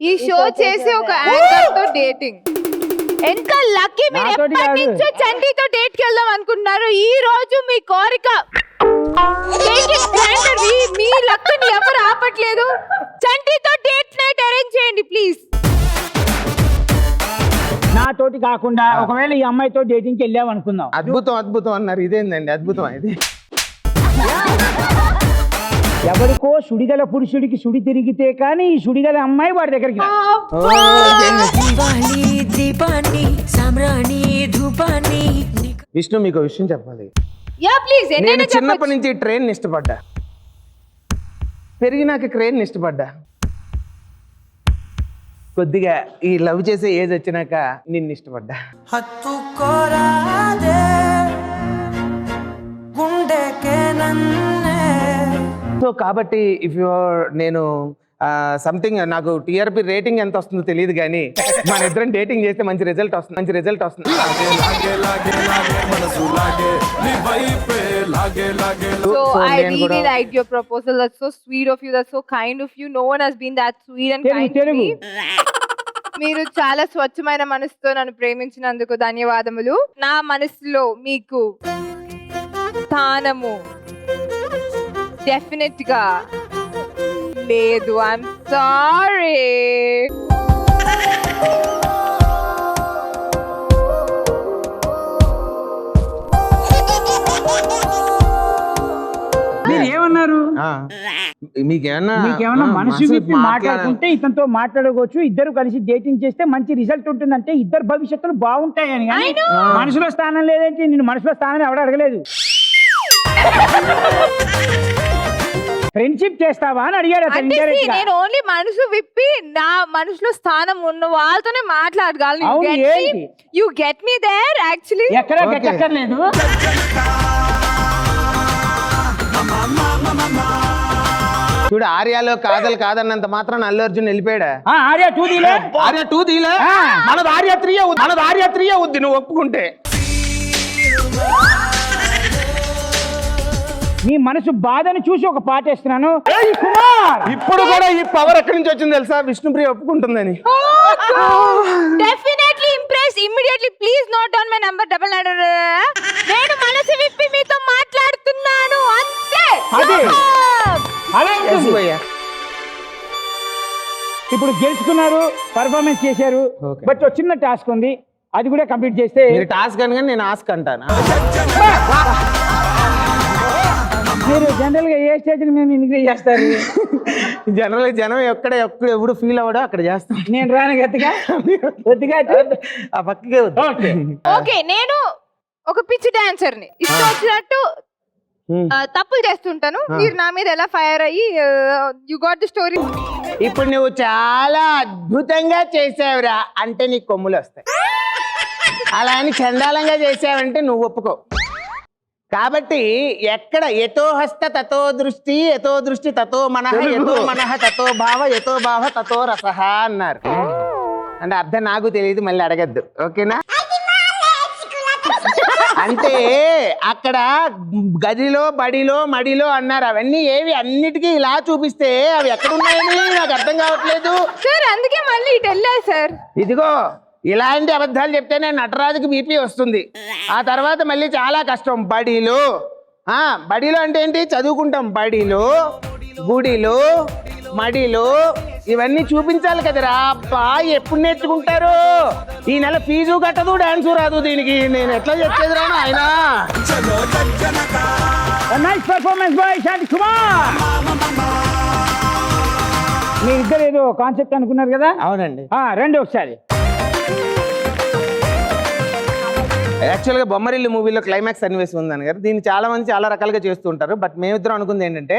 Speaker 3: ఈ షో చేసి ఒక యాంకర్ తో డేటింగ్. ఎంత లక్కీ మీరు
Speaker 1: నాతోటి
Speaker 3: ఎప్పటి
Speaker 1: కాదు.
Speaker 3: నుంచో చంటితో డేట్ కి వెళ్దాం అనుకుంటున్నారు. ఈ రోజు మీ కోరిక Take it granted. మీ లక్ని ఎవరు ఆపట్లేదు. చంటితో డేట్ నైట్ అరేంజ్ చేయండి ప్లీజ్.
Speaker 1: నాతోటి కాకుండా ఒకవేళ ఈ అమ్మాయితో డేటింగ్కి వెళ్ళాం అనుకుందాం.
Speaker 4: అద్భుతం అద్భుతం అన్నారు, ఇదేందండి అద్భుతం ఇది.
Speaker 1: ఎవరికో సుడిగల పురుషుడికి సుడి తిరిగితే కానీ ఈ సుడిగల అమ్మాయి వాడి దగ్గరికి రా.
Speaker 4: విష్ణు మీకు విషయం చెప్పాలి.
Speaker 3: Yeah please.
Speaker 4: నేను చిన్నప్పటి నుంచి ట్రైన్ ఇష్టపడ్డా, పెరిగినాక క్రెయిన్ ఇష్టపడ్డా. కొద్దిగా ఈ లవ్ చేసే ఏజ్ వచ్చినాక నిన్ను ఇష్టపడ్డా. సో కాబట్టి ఇఫ్ యు నేను సంథింగ్ నాకు టీఆర్పీ రేటింగ్ ఎంత వస్తుందో తెలియదు కానీ మన ఇద్దరం డేటింగ్ చేస్తే మంచి రిజల్ట్ వస్తుంది.
Speaker 3: So I really liked your proposal. That's so sweet of you. That's so kind of you. No one has been that sweet and kind to me. మీరు చాలా స్వచ్ఛమైన మనసుతో నన్ను ప్రేమించినందుకు ధన్యవాదములు. నా మనసులో మీకు స్థానము డెఫినెట్ గా లేదు. I'm sorry.
Speaker 1: మీరు ఏమన్నారు?
Speaker 4: మీకేమన్నా
Speaker 1: మనసు విప్పి మాట్లాడుకుంటే ఇతనితో మాట్లాడుకోవచ్చు, ఇద్దరు కలిసి డేటింగ్ చేస్తే మంచి రిజల్ట్ ఉంటుందంటే ఇద్దరు భవిష్యత్తులు బాగుంటాయని. కానీ మనసులో స్థానం లేదంటే నేను మనసులో స్థానం ఎవడ అడగలేదు. ఫ్రెండ్షిప్ చేస్తావా అని అడిగాడు.
Speaker 3: నేను ఓన్లీ మనసు విప్పి నా మనసులో స్థానం ఉన్న వాళ్ళతోనే మాట్లాడగలను. You get me there actually.
Speaker 1: ఎక్కడ గెట్టక్కర్లేదు.
Speaker 4: చూడు, ఆర్యాలో కాదన్నంత మాత్రం అల్లు అర్జున్ వెళ్ళిపోయాడా?
Speaker 1: ఆర్య 2 తీలే.
Speaker 4: మనది ఆర్య 3 అవుద్ది నువ్వు ఒప్పుకుంటే.
Speaker 1: నీ మనసు బాధని చూసి ఒక పాట వేస్తున్నాను.
Speaker 4: ఇప్పుడు కూడా ఈ పవర్ ఎక్కడి నుంచి వచ్చింది తెలుసా? విష్ణుప్రియ ఒప్పుకుంటుందని.
Speaker 3: Definitely impress. Immediately please note down my number 99. నేను మనసు విప్పి మీతో మాట్లాడుతున్నాను అంతే.
Speaker 1: ఇప్పుడు గెలుచుకున్నారు, పర్ఫార్మెన్స్ చేశారు. బట్ చిన్న టాస్క్ ఉంది, అది కూడా కంప్లీట్ చేస్తే.
Speaker 4: మీరు టాస్క్ అనగా నేను ఆస్క్ అంటాను.
Speaker 1: మీరు జనరల్ గా ఏ స్టేజ్ మేము మిమిక్రీ చేస్తారు?
Speaker 4: జనరల్ జనం ఎప్పుడు ఫీల్ అవ్వడో అక్కడ చేస్తాం.
Speaker 1: నేను రాను గట్టిగా
Speaker 4: ఆ పక్కకే.
Speaker 3: ఓకే, నేను ఒక పిచ్చి డాన్సర్ ని ఇష్టం వచ్చినట్టు తప్పులు చేస్తుంటాను. మీరు నా మీద ఎలా ఫైర్ అయ్యి యు గాట్ ది స్టోరీ.
Speaker 4: ఇప్పుడు నువ్వు చాలా అద్భుతంగా చేసావురా అంటే నీకు కొమ్ములు వస్తాయి. అలా అని చండాలంగా చేసావంటే నువ్వు ఒప్పుకో. కాబట్టి ఎక్కడ ఎతో హస్త తతో దృష్టి, ఎతో దృష్టి తతో మనః, ఎతో మనః తతో భావ, ఎతో భావ తతో రసః అన్నారు. అంటే అర్థం నాకు తెలియదు, మళ్ళీ అడగద్దు. ఓకేనా? అంటే అక్కడ గదిలో, బడిలో, మడిలో అన్నారు. అవన్నీ ఏవి? అన్నిటికీ ఇలా చూపిస్తే అవి ఎక్కడ ఉన్నాయని నాకు అర్థం కావట్లేదు
Speaker 3: సార్. అందుకే మళ్ళీ ఇటు వెళ్ళా సార్.
Speaker 4: ఇదిగో ఇలాంటి అబద్ధాలు చెప్తేనే నటరాజుకి బీపీ వస్తుంది. ఆ తర్వాత మళ్ళీ చాలా కష్టం. బడిలో అంటే ఏంటి? చదువుకుంటాం. బడిలో, గుడిలో, మడిలో ఇవన్నీ చూపించాలి కదరా. అబ్బా ఎప్పుడు నేర్చుకుంటారు? ఈ నెల ఫీజు కట్టదు, డాన్సు రాదు దీనికి. నేను ఎట్లా చెప్పేదిరా ఆయన?
Speaker 1: నైస్ పర్ఫార్మెన్స్ బై శాంతి కుమార్. మీ ఇద్దరు ఏదో కాన్సెప్ట్ అనుకున్నారు కదా?
Speaker 4: అవునండి.
Speaker 1: రండి ఒకసారి.
Speaker 4: యాక్చువల్గా బొమ్మరిల్లు మూవీలో క్లైమాక్స్ సన్నివేశం ఉందని గారు. దీన్ని చాలా మంది చాలా రకాలుగా చేస్తూ ఉంటారు. బట్ మేమిద్దరం అనుకుంది ఏంటంటే,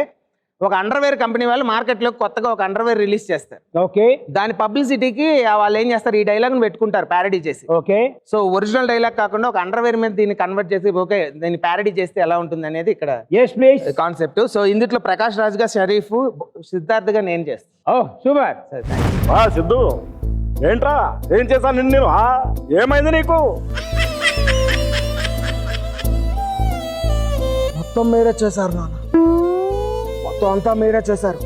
Speaker 4: ఒక అండర్వేర్ కంపెనీ వాళ్ళు మార్కెట్లో కొత్తగా ఒక అండర్వేర్ రిలీజ్ చేస్తారు.
Speaker 1: ఓకే.
Speaker 4: దాని పబ్లిసిటీకి వాళ్ళు ఏం చేస్తారు, ఈ డైలాగ్ని పెట్టుకుంటారు ప్యారడీ చేసి.
Speaker 1: ఓకే.
Speaker 4: సో ఒరిజినల్ డైలాగ్ కాకుండా ఒక అండర్వేర్ మీద దీన్ని కన్వర్ట్ చేసి ఓకే దీన్ని ప్యారడీ చేస్తే ఎలా ఉంటుంది అనేది ఇక్కడ కాన్సెప్ట్. సో ఇందులో ప్రకాష్ రాజ్ గా షరీఫ్, సిద్ధార్థ్ గా నేను చేస్తాను.
Speaker 1: ఓ సూపర్.
Speaker 7: సిద్ధు ఏంట్రా ఏం చేశాను నిన్ను నేను? ఏమైంది నీకు?
Speaker 8: మొత్తం మీరే చేశారు నాన్న, మొత్తం అంతా మీరే చేశారు.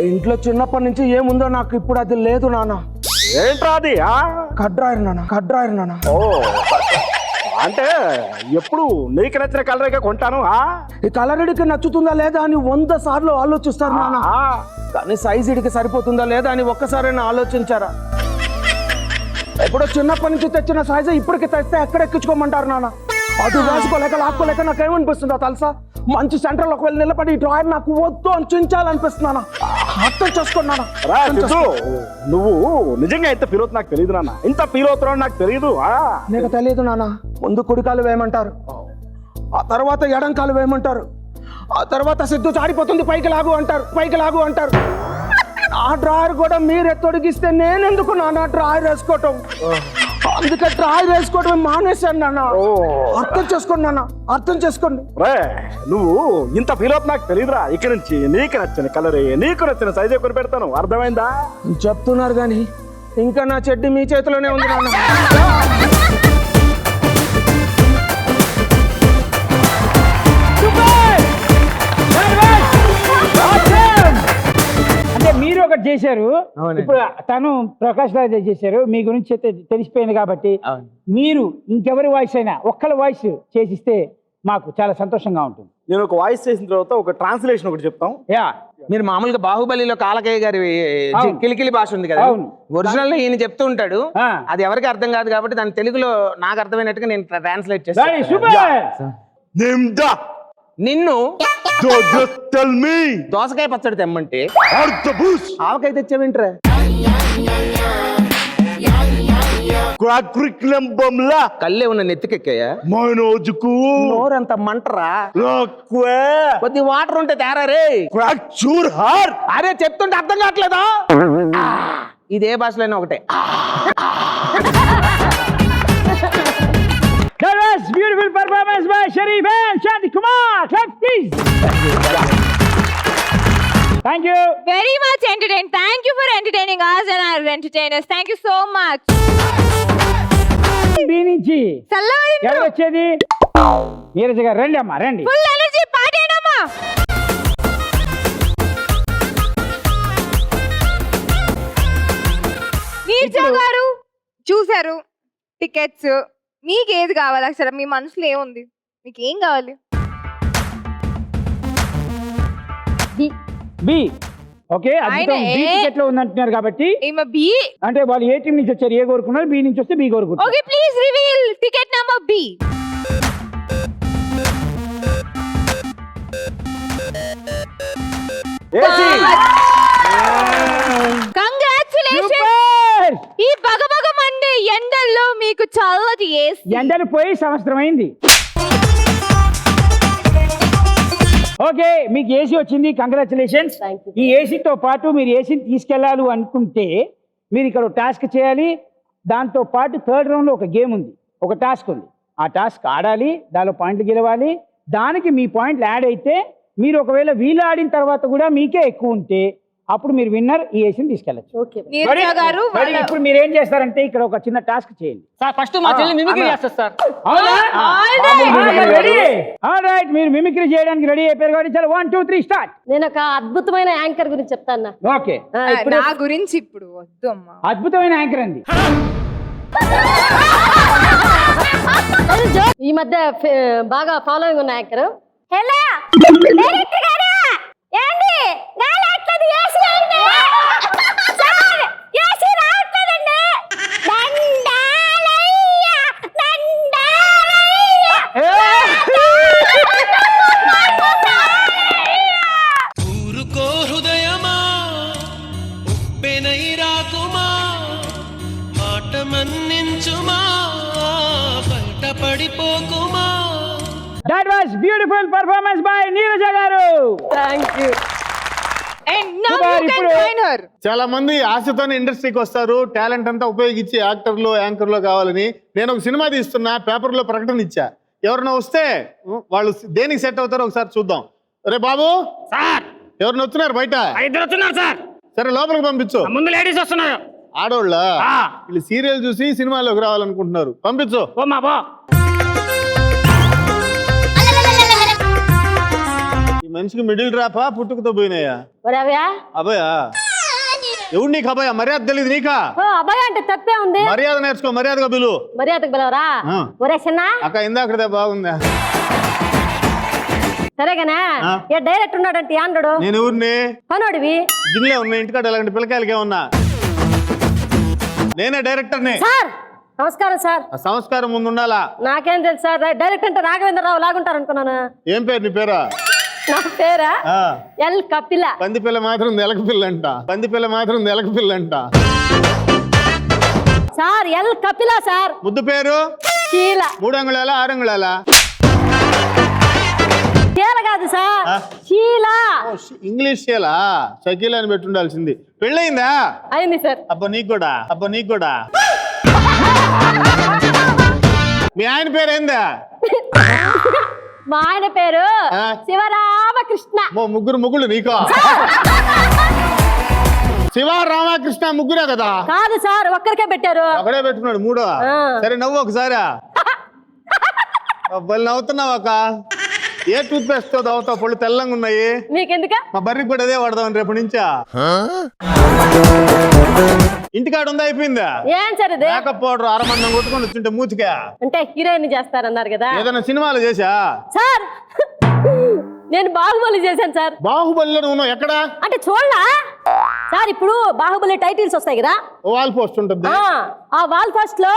Speaker 8: ఇంట్లో చిన్నప్పటి నుంచి ఏముందో నాకు ఇప్పుడు అది లేదు నాన్న.
Speaker 7: ఏంట్రా అది?
Speaker 8: కడ్రాయర్ నాన్న, కడ్రాయర్ నాన్న.
Speaker 7: ఓ అంటే ఎప్పుడు నీకు నచ్చిన కలరేగా కొంటాను.
Speaker 8: ఈ కలర్ నచ్చుతుందా లేదా అని 100 సార్లు ఆలోచిస్తారు నాన్న. కానీ సైజ్ ఇడికి సరిపోతుందా లేదా అని ఒక్కసారైనా ఆలోచించారా? ఎప్పుడో చిన్నప్పటి నుంచి తెచ్చిన సైజు ఇప్పటికి తెస్తే ఎక్కడ ఎక్కించుకోమంటారు నాన్న. అది వేసుకోలేక లాక్కోలేక నాకేమనిపిస్తుందా తెలుసా? మంచి సెంటర్లో ఒకవేళ నిలబడి ఈ డ్రాయర్ నాకు వద్దు అని చించాలనిపిస్తున్నానా? అర్థం చేసుకున్నాను.
Speaker 7: నువ్వు నిజంగా ఎంత ఫీల్ అవుతుంది నాకు తెలియదు నాన్న. ఇంత ఫీల్ అవుతున్నావు నాకు తెలియదు.
Speaker 8: నీకు తెలియదు నాన్న. ముందు కుడికాలు వేయమంటారు, ఆ తర్వాత ఎడంకాలు వేయమంటారు, ఆ తర్వాత సిద్ధు చాడిపోతుంది పైకి లాగు అంటారు, పైకి లాగు అంటారు. ఆ డ్రాయర్ కూడా మీరే తొడిగిస్తే నేనెందుకు నాన్న డ్రాయర్ వేసుకోవటం? అందుకే డ్రాయర్ వేసుకోవడం మానేశాను నాన్న. అర్థం చేసుకోండి నాన్న, అర్థం చేసుకోండి.
Speaker 7: నువ్వు ఇంత ఫీల్ అవుతుంది నాకు తెలియదురా. ఇక్కడ నుంచి నీకు నచ్చిన కలరే, నీకు నచ్చిన సైజే కొని పెడతాను. అర్థమైందా?
Speaker 8: చెప్తున్నారు కానీ ఇంకా నా చెడ్డి మీ చేతిలోనే ఉంది నాన్న.
Speaker 1: అంటే మీరు ఒకటి చేశారు, ఇప్పుడు తను ప్రకాష్ రాజ్ చేశారు. మీ గురించి అయితే తెలిసిపోయింది కాబట్టి మీరు ఇంకెవరి వాయిస్ అయినా ఒక్కళ్ళ వాయిస్ చేసిస్తే మాకు చాలా సంతోషంగా ఉంటుంది.
Speaker 7: నేను ఒక వాయిస్ చేసిన తర్వాత ఒక ట్రాన్స్లేషన్ ఒకటి చెప్తాం.
Speaker 4: మీరు మామూలుగా బాహుబలిలో కాలకయ్య గారి కిలికిలి భాష ఉంది కదా, ఒరిజినల్ ఈయన చెప్తూ ఉంటాడు. అది ఎవరికి అర్థం కాదు కాబట్టి దాని తెలుగులో నాకు అర్థమైనట్టుగా నేను ట్రాన్స్లేట్ చేస్తాను. నిన్ను దోసకాయ పచ్చడి తెమ్మంటే ఆవకాయ తెచ్చావేంట్రా? కళ్ళే ఉన్న నెత్తికెక్కాయా? నోరంత మంటరా? కొద్ది వాటర్ ఉంటే తేరా రే. అరే చెప్తుంటే అర్థం కావట్లేదా? ఇదే భాషలో ఒకటే.
Speaker 1: That was beautiful performance by Sharif and Shanti Kumar. Clap please. Thank you.
Speaker 3: Very much entertained. Thank you for entertaining us and our entertainers. Thank you so much.
Speaker 1: B నుంచి ఎవరు వచ్చేది? నీరజ గారు రండి అమ్మా, రండి.
Speaker 3: Full energy పాటేనమ్మా. నీరజ గారు చూసారు tickets. మీకు ఏది కావాలి అసలు? మీ మనసులో ఏముంది? మీకు ఏం కావాలి?
Speaker 1: బి. ఓకే, అద్భుతం. బి టికెట్ లో ఉందంటున్నారు కాబట్టి
Speaker 3: బి
Speaker 1: అంటే వాళ్ళు ఏ టీం నుంచి వచ్చారు? ఏ కోరుకున్నారు? బి నుంచి వస్తే బి కోరుకుంటారు.
Speaker 3: Okay, please reveal ticket number B. Congratulations. ఈ బగబగ మండే ఎండల్లో మీకు చల్లటి ఏసీ.
Speaker 1: ఎండలు పోయి సంవత్సరం అయింది. ఓకే, మీకు ఏసీ వచ్చింది, కంగ్రాచులేషన్స్. ఈ ఏసీతో పాటు మీరు ఏసీని తీసుకెళ్లాలి అనుకుంటే మీరు ఇక్కడ టాస్క్ చేయాలి. దాంతో పాటు థర్డ్ రౌండ్లో ఒక గేమ్ ఉంది, ఒక టాస్క్ ఉంది. ఆ టాస్క్ ఆడాలి, దానిలో పాయింట్లు గెలవాలి. దానికి మీ పాయింట్లు యాడ్ అయితే మీరు ఒకవేళ వీలు ఆడిన తర్వాత కూడా మీకే ఎక్కువ ఉంటే అప్పుడు మీరు విన్నర్. ఈ ఏసీని తీసుకెళ్ళచ్చు. ఇప్పుడు మీరు ఏం చేస్తారంటే ఇక్కడ ఒక చిన్న టాస్క్ చేయండి.
Speaker 5: ఫస్ట్ మా చెల్లి మిమిక్రీ చేస్తారు సార్.
Speaker 1: ఆల్రైట్, మీరు మిమిక్రీ చేయడానికి రెడీ అయిపోయారు కాబట్టి చాలా 1 2 3 స్టార్ట్.
Speaker 9: నేను ఒక అద్భుతమైన యాంకర్ గురించి చెప్తాను.
Speaker 1: ఓకే,
Speaker 3: నా గురించి ఇప్పుడు వద్దు అమ్మా.
Speaker 1: అద్భుతమైన యాంకర్ అండి.
Speaker 9: ఈ మధ్య బాగా ఫాలోయింగ్ ఉన్న యాంకర్.
Speaker 10: హలో డైరెక్టర్ గారు, ఏండి గాలి ఎట్లది ఏసీ
Speaker 2: పడిపోకుమా.
Speaker 1: That was beautiful performance by Neeraja గారు.
Speaker 9: Thank you.
Speaker 3: And now
Speaker 1: Super,
Speaker 3: you can
Speaker 1: ఇప్పుడు-
Speaker 3: join her.
Speaker 10: చాలా మంది ఆశతోనే ఇండస్ట్రీకి వస్తారు, టాలెంట్ అంతా ఉపయోగించి యాక్టర్లు యాంకర్లు కావాలని. నేను ఒక సినిమా తీస్తున్నా, పేపర్లో ప్రకటన ఇచ్చా. ఎవరైనా వస్తే వాళ్ళు దేనికి సెట్ అవుతారో ఒకసారి చూద్దాం. రే బాబు
Speaker 5: సార్
Speaker 10: ఎవరిని వస్తున్నారు బయట?
Speaker 5: ఇద్దరు వస్తున్నారు సార్.
Speaker 10: సరే లోపలికి పంపించు.
Speaker 5: ముందు లేడీస్ వస్తున్నారు.
Speaker 10: ఆడోళ్ళ
Speaker 5: ఆ.
Speaker 10: వీళ్ళు సీరియల్ చూసి సినిమాలోకి రావాలనుకుంటున్నారు. పంపించు.
Speaker 5: ఓ మా బో.
Speaker 10: ఈ మనిషికి మిడిల్ డ్రాపా పుట్టుకతో పోయినాయా?
Speaker 9: ఒరే అభయ,
Speaker 10: అభయా ఎవడు నీకు అభయ? మర్యాద తెలియదు నీకా?
Speaker 9: ఓ అభయ అంటే తప్పే ఉంది.
Speaker 10: మర్యాద నేర్చుకో, మర్యాదగా పిలు.
Speaker 9: మర్యాదకు పిలవరా?
Speaker 10: ఆ.
Speaker 9: ఒరే చిన్న,
Speaker 10: అక్క ఇందాకదే బాగుందా?
Speaker 9: సరేగానే
Speaker 10: ఆ.
Speaker 9: ఏ డైరెక్టర్ ఉన్నాడంటే ఆండ్రుడు
Speaker 10: నేను ఊరిని
Speaker 9: పనోడివి.
Speaker 10: గిన్నె ఉన్నా, ఇంటికాడ ఎలాంటి పిల్లకాయలకే ఉన్నా. నేనే డైరెక్టర్ని.
Speaker 9: సార్ నమస్కారం సార్.
Speaker 10: ఆ సంస్కారం ముందు ఉండాలా?
Speaker 9: నాకేం తెలుసు సార్, డైరెక్టర్ అంటే రాఘవేంద్రరావు లాగుంటారు అనుకున్నాను.
Speaker 10: ఏం పేరు నీ పేరా?
Speaker 9: నా పేరా
Speaker 10: ఆ,
Speaker 9: ఎల్ కపిల.
Speaker 10: పంది పిల్ల మాత్రం నెలక పిల్ల అంట. పంది పిల్ల మాత్రం నెలక పిల్ల అంట.
Speaker 9: Sir L Kapila sir.
Speaker 10: ముద్దు పేరు?
Speaker 9: చీల.
Speaker 10: 3 అంగుళాలా 6 అంగుళాలా?
Speaker 9: చీల కాదు సార్,
Speaker 10: ఆ.
Speaker 9: చీల.
Speaker 10: ఇంగ్లీష్ చేయాలా? షకీల్ అని పెట్టి ఉండాల్సింది. పెళ్ళయిందా?
Speaker 9: అయింది సార్.
Speaker 10: అబ్బా నీకు కూడా, అబ్బా నీకు కూడా. మీ ఆయన పేరు ఏందా?
Speaker 9: మా ఆయన పేరు
Speaker 10: ఆ.
Speaker 9: శివరామకృష్ణ.
Speaker 10: ముగ్గురు ముగ్గురు నీకో? శివ రామకృష్ణ ముగ్గురే కదా?
Speaker 9: కాదు సార్, ఒక్కరికే పెట్టారు.
Speaker 10: ఒకడే పెట్టుకున్నాడు మూడో.
Speaker 9: ఆ.
Speaker 10: సరే నవ్వు ఒకసారి. బలి నవ్వుతున్నావు అక్క. ఏ టూత్ పేస్ట్ తో నవ్వుతావు? పళ్ళు తెల్లంగా ఉన్నాయి.
Speaker 9: మీకెందుక?
Speaker 10: మా బర్రికి కూడా అదే వాడదాం రేపు నుంచా. ఇంటికాడ ఉందా? అయిపోయిందా?
Speaker 9: ఏం సార్ ఇది?
Speaker 10: మేకప్ పౌడర్ అరమందం కొట్టుకొని వచ్చింటే మూతికా.
Speaker 9: అంటే హీరోయిన్ చేస్తారన్నారు కదా
Speaker 10: ఏదైనా సినిమాలు చేసా?
Speaker 9: సార్. నేను బాహుబలి చేశాను సార్.
Speaker 10: బాహుబలిలో నువ్వు ఎక్కడా?
Speaker 9: అంటే చూడలా సార్, ఇప్పుడు బాహుబలి టైటిల్స్ వస్తాయి కదా,
Speaker 10: వాల్ పోస్ట్ ఉంటుంది.
Speaker 9: ఆ వాల్ పోస్ట్ లో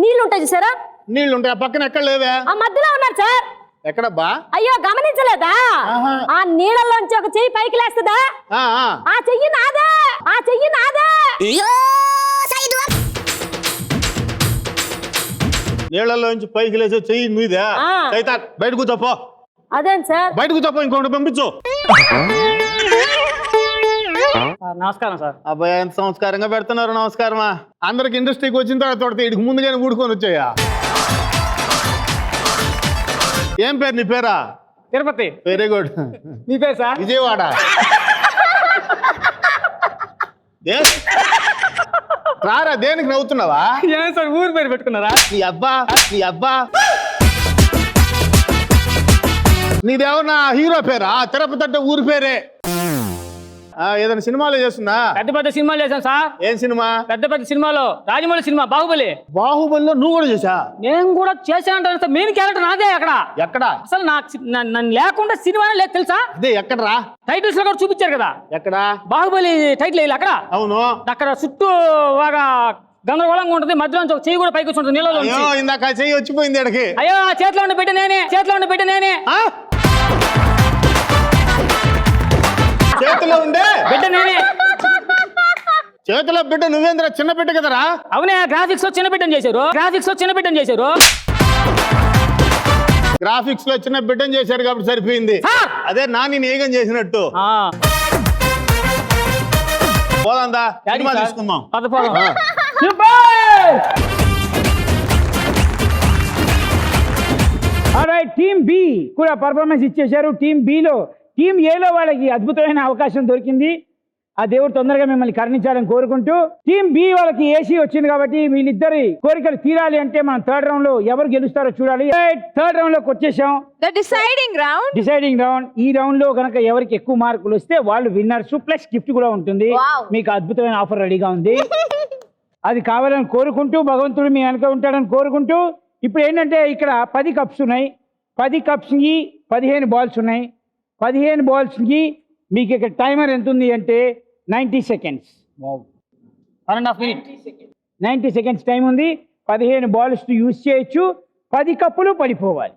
Speaker 9: నీళ్లు ఉంటాయి చూసారా?
Speaker 10: నీళ్లు ఉంటాయి. ఆ పక్కన ఎక్కడ లేవే?
Speaker 9: ఆ మధ్యలో ఉన్నారు సార్.
Speaker 10: ఎక్కడబ్బా?
Speaker 9: అయ్యో గమనించలేదా?
Speaker 10: ఆహా.
Speaker 9: ఆ నీళ్ళలోంచి ఒక చెయ్యి పైకి లేస్తుందా?
Speaker 10: ఆ, ఆ.
Speaker 9: ఆ చెయ్యి నాదే, ఆ చెయ్యి నాదే.
Speaker 10: నీళ్లలోంచి పైకి లేచే చెయ్యి నువ్వుదా?
Speaker 9: ఆ.
Speaker 10: చైతా బయట కూర్చోపో.
Speaker 9: అదేం సార్?
Speaker 10: బయట కూర్చోపో, ఇంకొకటి పంపించు.
Speaker 5: నమస్కారం సార్.
Speaker 10: అబ్బాయి ఎంత సంస్కారంగా పెడుతున్నారు. నమస్కారమా. అందరికి ఇండస్ట్రీకి వచ్చిన తర్వాత తోడితే ఇడికి ముందుగానే ఊడుకొని వచ్చాయా? ఏం పేరు నీ పేరా?
Speaker 5: తిరుపతి.
Speaker 10: Very good.
Speaker 5: మీ పేరు సార్?
Speaker 10: విజయవాడ. రారా, దేనికి నవ్వుతున్నావా?
Speaker 5: ఏం సార్ ఊరు పేరు పెట్టుకున్నారా?
Speaker 10: నీ అబ్బా, నీ అబ్బా. నీదేమన్నా హీరో పేరా? తిరుపతి అంటే ఊరి పేరే. ఏదైనా సినిమాలో చేస్తున్నా?
Speaker 5: పెద్ద పెద్ద సినిమాలు చేశాను సార్.
Speaker 10: ఏం సినిమా?
Speaker 5: పెద్ద పెద్ద సినిమాలో రాజమౌళి సినిమా బాహుబలి.
Speaker 10: బాహుబలిలో నువ్వు కూడా చేసా?
Speaker 5: నేను కూడా చేశాను సార్. మెయిన్ క్యారెక్టర్ నాదే అక్కడ.
Speaker 10: ఎక్కడ?
Speaker 5: అసలు నన్ను లేకుండా సినిమానే లేదు తెలుసా?
Speaker 10: అదే ఎక్కడరా?
Speaker 5: టైటిల్స్ లో కూడా చూపించారు కదా,
Speaker 10: ఎక్కడ?
Speaker 5: బాహుబలి టైటిల్ వేయాలి అక్కడ.
Speaker 10: అవును.
Speaker 5: అక్కడ చుట్టూ బాగా గందరగోళంగా ఉంటుంది, మధ్యలో ఒక చెయ్యి కూడా పైకి వచ్చి నీళ్ళలో
Speaker 10: అయ్యో, ఇందాక చెయ్యి వచ్చిపోయింది ఎడకి.
Speaker 5: అయ్యో చేతిలో ఉండి బిడ్డ నేనే, చేతిలో ఉండి బిడ్డ నేనే,
Speaker 10: చేతిలో ఉండే
Speaker 5: బిడ్డ నేనే.
Speaker 10: చేతిలో బిడ్డ నువ్వేంద్ర? చిన్న బిడ్డ కదరా?
Speaker 5: అవునే, గ్రాఫిక్స్ లో చిన్న బిడ్డను చేశారు, గ్రాఫిక్స్ లో చిన్న బిడ్డను చేశారు.
Speaker 10: గ్రాఫిక్స్ లో చిన్న బిడ్డను చేశారు కాబట్టి సరిపోయింది.
Speaker 5: సార్!
Speaker 10: అదే నాని ఏగం చేసినట్టు. పోదాందా సినిమా తీసుకుందాం.
Speaker 1: ఆల్రైట్, టీమ్ బి కూడా పర్ఫార్మెన్స్ ఇచ్చేశారు. టీమ్ బిలో, టీమ్ ఏలో వాళ్ళకి అద్భుతమైన అవకాశం దొరికింది. ఆ దేవుడు తొందరగా మిమ్మల్ని కరుణించాలని కోరుకుంటూ, టీమ్ బి వాళ్ళకి ఏసీ వచ్చింది కాబట్టి వీళ్ళిద్దరి కోరికలు తీరాలి అంటే మనం థర్డ్ రౌండ్ లో ఎవరు గెలుస్తారో చూడాలి. థర్డ్ రౌండ్ లోకి వచ్చేసాం.
Speaker 3: The deciding round.
Speaker 1: Deciding round. ఈ రౌండ్ లో కనుక ఎవరికి ఎక్కువ మార్కులు వస్తే వాళ్ళు విన్నర్స్, ప్లస్ గిఫ్ట్ కూడా ఉంటుంది.
Speaker 6: Wow.
Speaker 1: మీకు అద్భుతమైన ఆఫర్ రెడీగా ఉంది. అది కావాలని కోరుకుంటూ, భగవంతుడు మీ వెనక ఉంటాడని కోరుకుంటూ, ఇప్పుడు ఏంటంటే ఇక్కడ 10 కప్స్ ఉన్నాయి. 10 కప్స్కి 15 బాల్స్ ఉన్నాయి. 15 బాల్స్కి మీకు ఇక్కడ టైమర్ ఎంత ఉంది అంటే 90 సెకండ్స్.
Speaker 5: 1.5 minutes.
Speaker 1: 90 సెకండ్స్ టైం ఉంది. 15 బాల్స్ యూజ్ చేయొచ్చు. 10 కప్పులు పడిపోవాలి.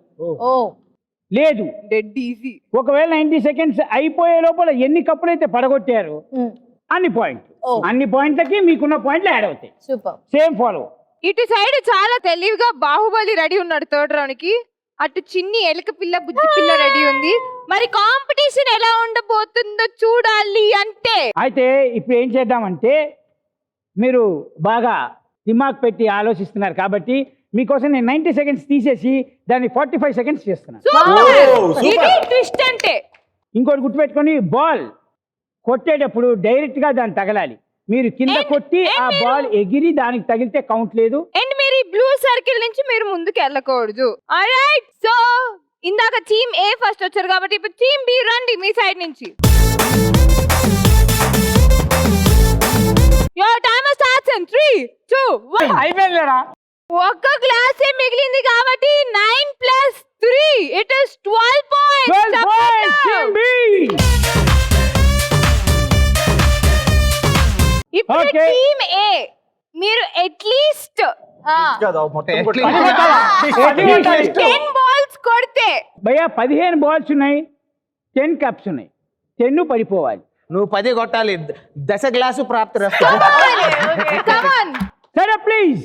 Speaker 1: లేదు,
Speaker 3: Dead easy.
Speaker 1: ఒకవేళ 90 సెకండ్స్ అయిపోయే లోపల ఎన్ని కప్పులు అయితే పడగొట్టారు అన్ని పాయింట్లు, అన్ని పాయింట్లకి మీకున్న పాయింట్లు యాడ్ అవుతాయి.
Speaker 6: సూపర్.
Speaker 1: Same follow.
Speaker 3: ఇటు సైడ్ చాలా తెలివిగా బాహుబలి రెడీ ఉన్నాడు థర్డ్ రౌండ్ కి, అటు చిన్ని ఎలక పిల్ల బుజ్జి పిల్ల రెడీ ఉంది. మరి కాంపిటీషన్ ఎలా ఉండబోతుందో చూడాలి అంటే
Speaker 1: అయితే ఇప్పుడు ఏం చేద్దామంటే మీరు బాగా దిమాగ్ పెట్టి ఆలోచిస్తున్నారు కాబట్టి మీకోసం నేను 90 సెకండ్స్ తీసేసి దాన్ని 45 సెకండ్స్ చేస్తున్నాను.
Speaker 3: ఇది ట్విస్ట్ అంటే.
Speaker 1: ఇంకోటి గుర్తుపెట్టుకొని బాల్ కొట్టేటప్పుడు డైరెక్ట్ గా దాన్ని తగలాలి. మీరు కింద కొట్టి ఆ బాల్ ఎగిరి దానికి తగిలితే కౌంట్ లేదు.
Speaker 3: అండ్ మీరు ఈ బ్లూ సర్కిల్ నుంచి మీరు ముందుకు వెళ్ళకూడదు. ఆల్రైట్, సో ఇందాక టీమ్ ఏ ఫస్ట్ వచ్చారు కాబట్టి ఇప్పుడు టీమ్ బి రండి మీ సైడ్ నుంచి. Your timer starts in 3 2 1.
Speaker 1: అయిపోయిందిరా.
Speaker 3: ఒక్క గ్లాసే మిగిలింది కాబట్టి 9 + 3 it is 12 points.
Speaker 1: 12 points, team B.
Speaker 3: ఇప్పుడు
Speaker 1: Okay.
Speaker 3: టీమ్ ఏ మీరు అట్లీస్ట్
Speaker 1: అది కొట్టాలి.
Speaker 3: 10 బాల్స్ కొడితే
Speaker 1: భయ్యా 15 బాల్స్ ఉన్నాయి, 10 కప్స్ ఉన్నాయి, 10 పడిపోవాలి.
Speaker 4: నువ్వు 10 కొట్టాలి. దశ గ్లాసు ప్రాప్తి
Speaker 3: కమ్ ఆన్.
Speaker 1: సరే please.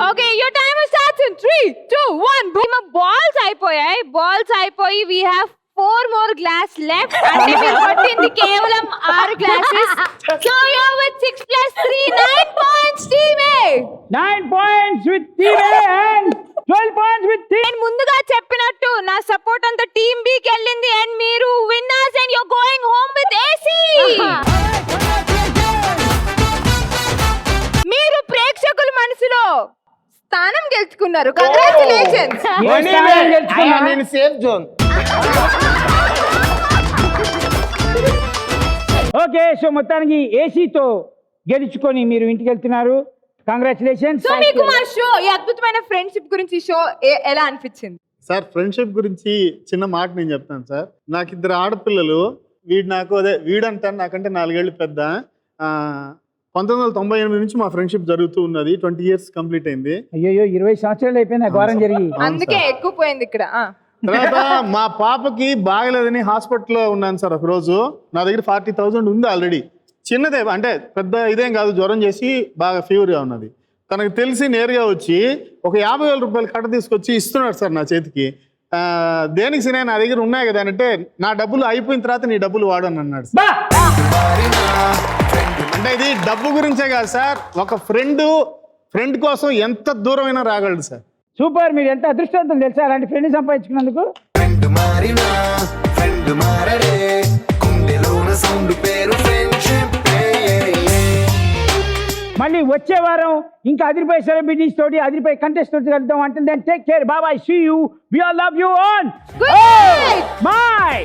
Speaker 3: Okay your timer starts in 3 2 1. మా బాల్స్ అయిపోయాయి. బాల్స్ అయిపోయి we have 4 more glass left. అంటే మీరు కొట్టింది కేవలం 6 glasses. So you are with 6 + 3 9 points team A.
Speaker 1: 9 points with team A and 12 points with team.
Speaker 3: నేను ముందుగా చెప్పినట్టు నా సపోర్ట్ అంతా టీమ్ బి కి వెళ్ళింది అండ్ మీరు winners and you are going home with AC. మీరు ప్రేక్షకుల మనసులో స్థానం గెలుచుకున్నారు. కంగ్రాచులేషన్స్.
Speaker 4: నేను సేఫ్ జోన్.
Speaker 1: ఓకే, సో మొత్తానికి ఏసీతో గెలుచుకొని మీరు ఇంటికి వెళ్తున్నారు. కంగ్రాచులేషన్స్.
Speaker 3: సో మీకు మా షో ఈ అద్భుతమైన ఫ్రెండ్షిప్ గురించి షో ఎలా అనిపించింది?
Speaker 10: సార్ ఫ్రెండ్షిప్ గురించి చిన్న మాట నేను చెప్తాను సార్. నాకు 2 ఆడపిల్లలు. వీడంటాను నాకంటే 4 ఏళ్ళు పెద్ద. 1998 నుంచి మా ఫ్రెండ్షిప్ జరుగుతూ ఉన్నది. 20 years కంప్లీట్ అయింది.
Speaker 1: అయ్యో 20 సంవత్సరాలు అయిపోయింది ఘోరం జరిగి.
Speaker 3: అందుకే ఎక్కువ పోయింది ఇక్కడ.
Speaker 10: తర్వాత మా పాపకి బాగలేదని హాస్పిటల్లో ఉన్నాను సార్. ఒక రోజు నా దగ్గర 40,000 ఉంది ఆల్రెడీ. చిన్నదే, అంటే పెద్ద ఇదేం కాదు. జ్వరం చేసి బాగా ఫీవర్గా ఉన్నది. తనకు తెలిసి నేరుగా వచ్చి ఒక 50,000 రూపాయలు కట్ట తీసుకొచ్చి ఇస్తున్నాడు సార్ నా చేతికి. దేనికి సినే నా దగ్గర ఉన్నాయి కదా అంటే, నా డబ్బులు అయిపోయిన తర్వాత నీ డబ్బులు వాడని అన్నాడు సార్. అంటే ఇది డబ్బు గురించే కాదు సార్, ఒక ఫ్రెండ్ కోసం ఎంత దూరమైనా రాగలడు సార్.
Speaker 1: సూపర్, మీరు ఎంత అదృష్టవంతం తెలుసా అలాంటి ఫ్రెండ్ సంపాదించుకున్నందుకు. మళ్ళీ వచ్చే వారం ఇంకా అదిరిపోయే సెలబ్రిటీస్ తోటి అదిరిపోయే కంటెస్ట్ తోటి కలుద్దాం. అంటే then take care, bye bye, see you, we all love you on.
Speaker 3: Good night.
Speaker 1: Bye.